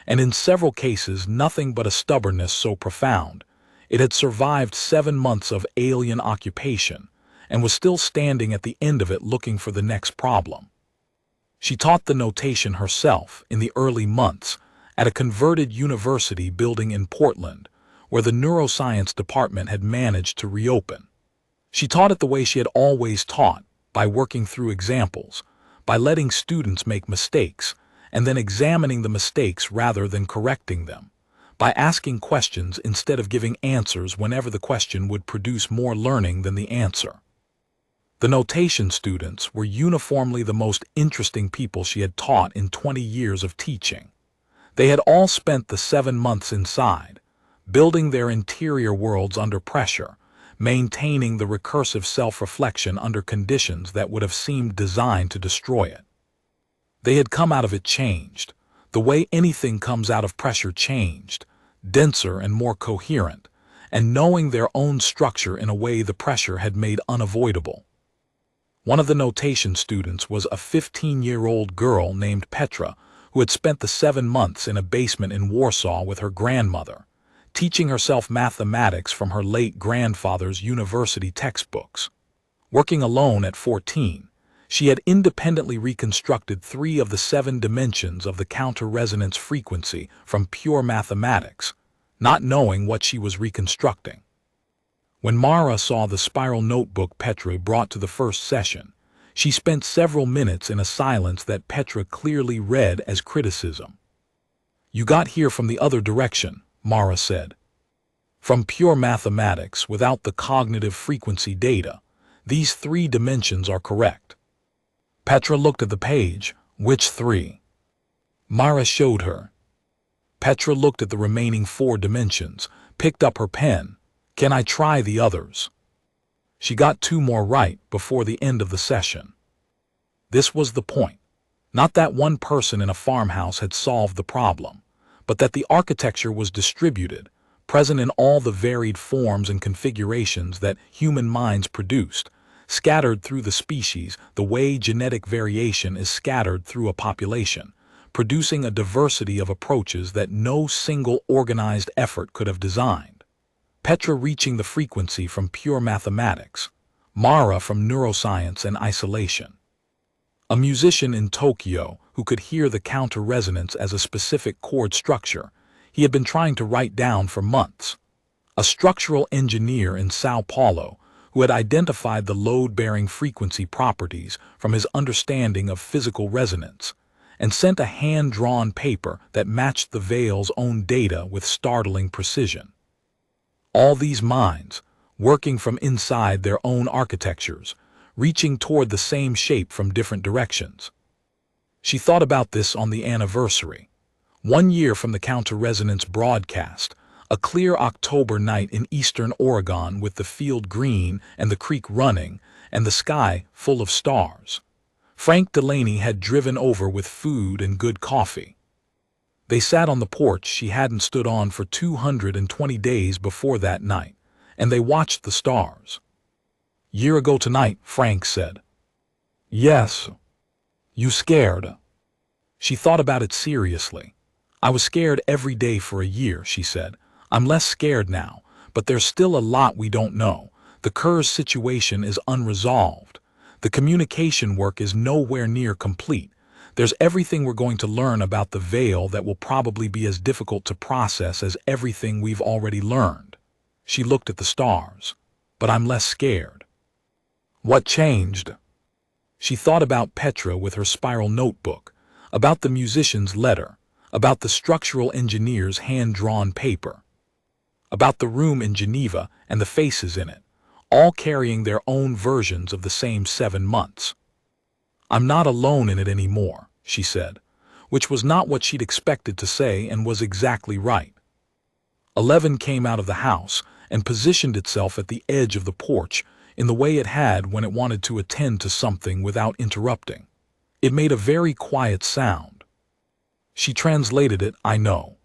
And in several cases nothing but a stubbornness so profound. It had survived 7 months of alien occupation, and was still standing at the end of it looking for the next problem. She taught the notation herself in the early months at a converted university building in Portland, where the neuroscience department had managed to reopen. She taught it the way she had always taught, by working through examples, by letting students make mistakes, and then examining the mistakes rather than correcting them, by asking questions instead of giving answers whenever the question would produce more learning than the answer. The notation students were uniformly the most interesting people she had taught in 20 years of teaching. They had all spent the 7 months inside, building their interior worlds under pressure, maintaining the recursive self-reflection under conditions that would have seemed designed to destroy it. They had come out of it changed, the way anything comes out of pressure changed, denser and more coherent, and knowing their own structure in a way the pressure had made unavoidable. One of the notation students was a 15-year-old girl named Petra, who had spent the 7 months in a basement in Warsaw with her grandmother, teaching herself mathematics from her late grandfather's university textbooks. Working alone at 14, she had independently reconstructed 3 of the 7 dimensions of the counter-resonance frequency from pure mathematics, not knowing what she was reconstructing. When Mara saw the spiral notebook Petra brought to the first session, she spent several minutes in a silence that Petra clearly read as criticism. "You got here from the other direction," Mara said. "From pure mathematics without the cognitive frequency data, these 3 dimensions are correct." Petra looked at the page. "Which 3?" Mara showed her. Petra looked at the remaining 4 dimensions, picked up her pen. "Can I try the others?" She got 2 more right before the end of the session. This was the point. Not that one person in a farmhouse had solved the problem, but that the architecture was distributed, present in all the varied forms and configurations that human minds produced, scattered through the species the way genetic variation is scattered through a population, producing a diversity of approaches that no single organized effort could have designed. Petra reaching the frequency from pure mathematics, Mara from neuroscience and isolation. A musician in Tokyo who could hear the counter-resonance as a specific chord structure he had been trying to write down for months. A structural engineer in Sao Paulo who had identified the load-bearing frequency properties from his understanding of physical resonance, and sent a hand-drawn paper that matched the Veil's own data with startling precision. All these minds, working from inside their own architectures, reaching toward the same shape from different directions. She thought about this on the anniversary. 1 year from the counter-resonance broadcast, a clear October night in eastern Oregon with the field green and the creek running and the sky full of stars. Frank Delaney had driven over with food and good coffee. They sat on the porch she hadn't stood on for 220 days before that night, and they watched the stars. "Year ago tonight," Frank said. "Yes." "You scared?" She thought about it seriously. "I was scared every day for a year," she said. "I'm less scared now, but there's still a lot we don't know. The Kerr's situation is unresolved. The communication work is nowhere near complete. There's everything we're going to learn about the Veil that will probably be as difficult to process as everything we've already learned." She looked at the stars. "But I'm less scared." What changed? She thought about Petra with her spiral notebook, about the musician's letter, about the structural engineer's hand-drawn paper, about the room in Geneva and the faces in it, all carrying their own versions of the same 7 months. "I'm not alone in it anymore," she said, which was not what she'd expected to say and was exactly right. 11 came out of the house and positioned itself at the edge of the porch in the way it had when it wanted to attend to something without interrupting. It made a very quiet sound. She translated it, "I know."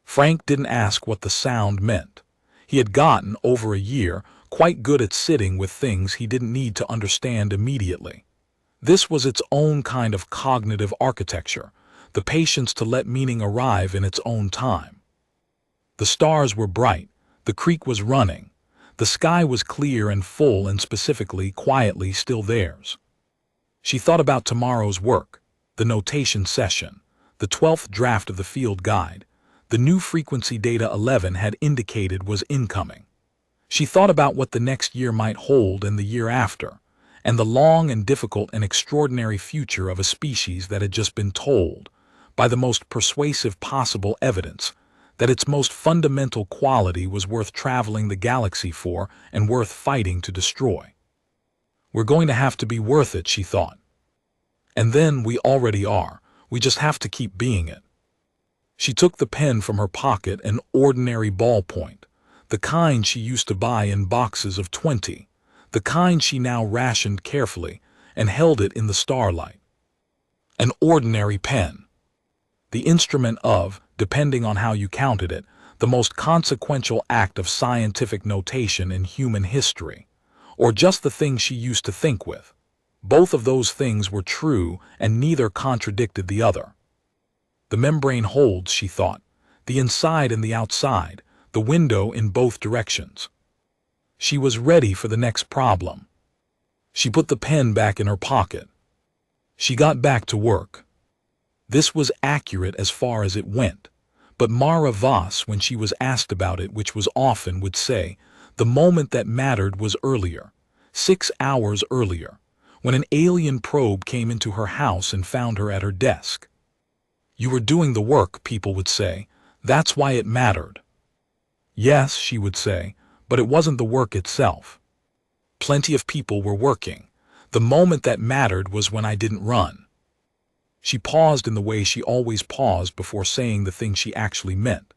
Frank didn't ask what the sound meant. He had gotten, over a year, quite good at sitting with things he didn't need to understand immediately. This was its own kind of cognitive architecture, the patience to let meaning arrive in its own time. The stars were bright, the creek was running, the sky was clear and full and specifically, quietly still theirs. She thought about tomorrow's work, the notation session, the 12th draft of the field guide, the new frequency data 11 had indicated was incoming. She thought about what the next year might hold and the year after, and the long and difficult and extraordinary future of a species that had just been told, by the most persuasive possible evidence, that its most fundamental quality was worth traveling the galaxy for and worth fighting to destroy. "We're going to have to be worth it," she thought. "And then we already are. We just have to keep being it." She took the pen from her pocket, an ordinary ballpoint, the kind she used to buy in boxes of 20, the kind she now rationed carefully, and held it in the starlight. An ordinary pen. The instrument of, depending on how you counted it, the most consequential act of scientific notation in human history, or just the thing she used to think with. Both of those things were true, and neither contradicted the other. The membrane holds, she thought, the inside and the outside, the window in both directions. She was ready for the next problem. She put the pen back in her pocket. She got back to work. This was accurate as far as it went, but Mara Voss, when she was asked about it, which was often, would say, the moment that mattered was earlier, 6 hours earlier, when an alien probe came into her house and found her at her desk. "You were doing the work," people would say. "That's why it mattered." "Yes," she would say, "but it wasn't the work itself. Plenty of people were working. The moment that mattered was when I didn't run." She paused in the way she always paused before saying the thing she actually meant.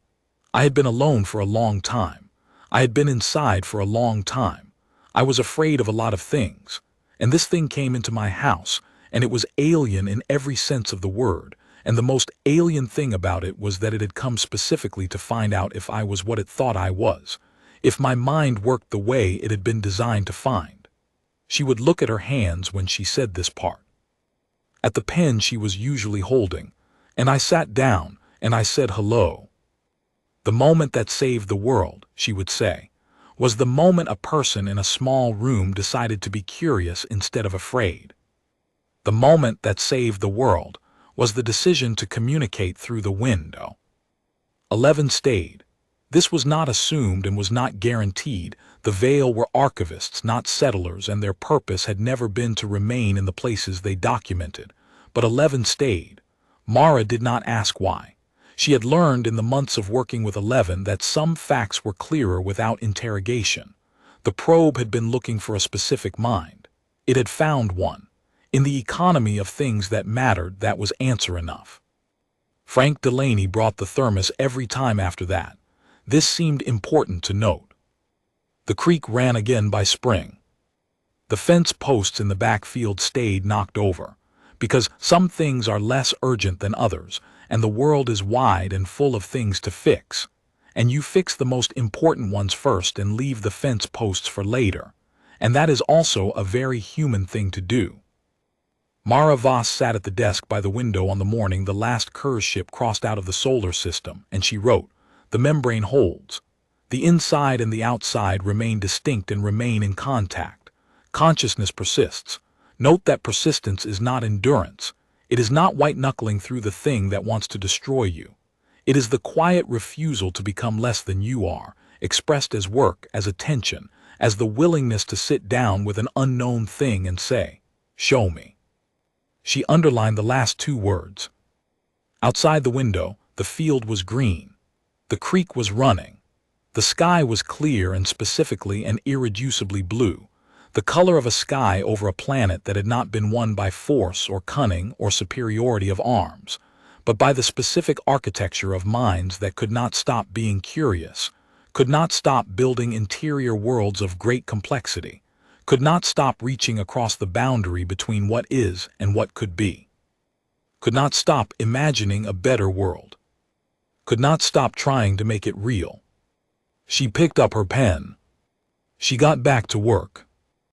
"I had been alone for a long time. I had been inside for a long time. I was afraid of a lot of things. And this thing came into my house, and it was alien in every sense of the word, and the most alien thing about it was that it had come specifically to find out if I was what it thought I was, if my mind worked the way it had been designed to find." She would look at her hands when she said this part. At the pen she was usually holding, and I sat down, and I said hello. "The moment that saved the world," she would say, "was the moment a person in a small room decided to be curious instead of afraid. The moment that saved the world was the decision to communicate through the window." 11 stayed. This was not assumed and was not guaranteed. The Veil were archivists, not settlers, and their purpose had never been to remain in the places they documented. But 11 stayed. Mara did not ask why. She had learned in the months of working with 11 that some facts were clearer without interrogation. The probe had been looking for a specific mind. It had found one. In the economy of things that mattered, that was answer enough. Frank Delaney brought the thermos every time after that. This seemed important to note. The creek ran again by spring. The fence posts in the backfield stayed knocked over, because some things are less urgent than others, and the world is wide and full of things to fix. And you fix the most important ones first and leave the fence posts for later. And that is also a very human thing to do. Mara Voss sat at the desk by the window on the morning the last Kurz ship crossed out of the solar system, and she wrote, "The membrane holds. The inside and the outside remain distinct and remain in contact. Consciousness persists. Note that persistence is not endurance. It is not white-knuckling through the thing that wants to destroy you. It is the quiet refusal to become less than you are, expressed as work, as attention, as the willingness to sit down with an unknown thing and say, 'Show me.'" She underlined the last two words. Outside the window, the field was green. The creek was running. The sky was clear and specifically and irreducibly blue, the color of a sky over a planet that had not been won by force or cunning or superiority of arms, but by the specific architecture of minds that could not stop being curious, could not stop building interior worlds of great complexity, could not stop reaching across the boundary between what is and what could be, could not stop imagining a better world, could not stop trying to make it real. She picked up her pen. She got back to work.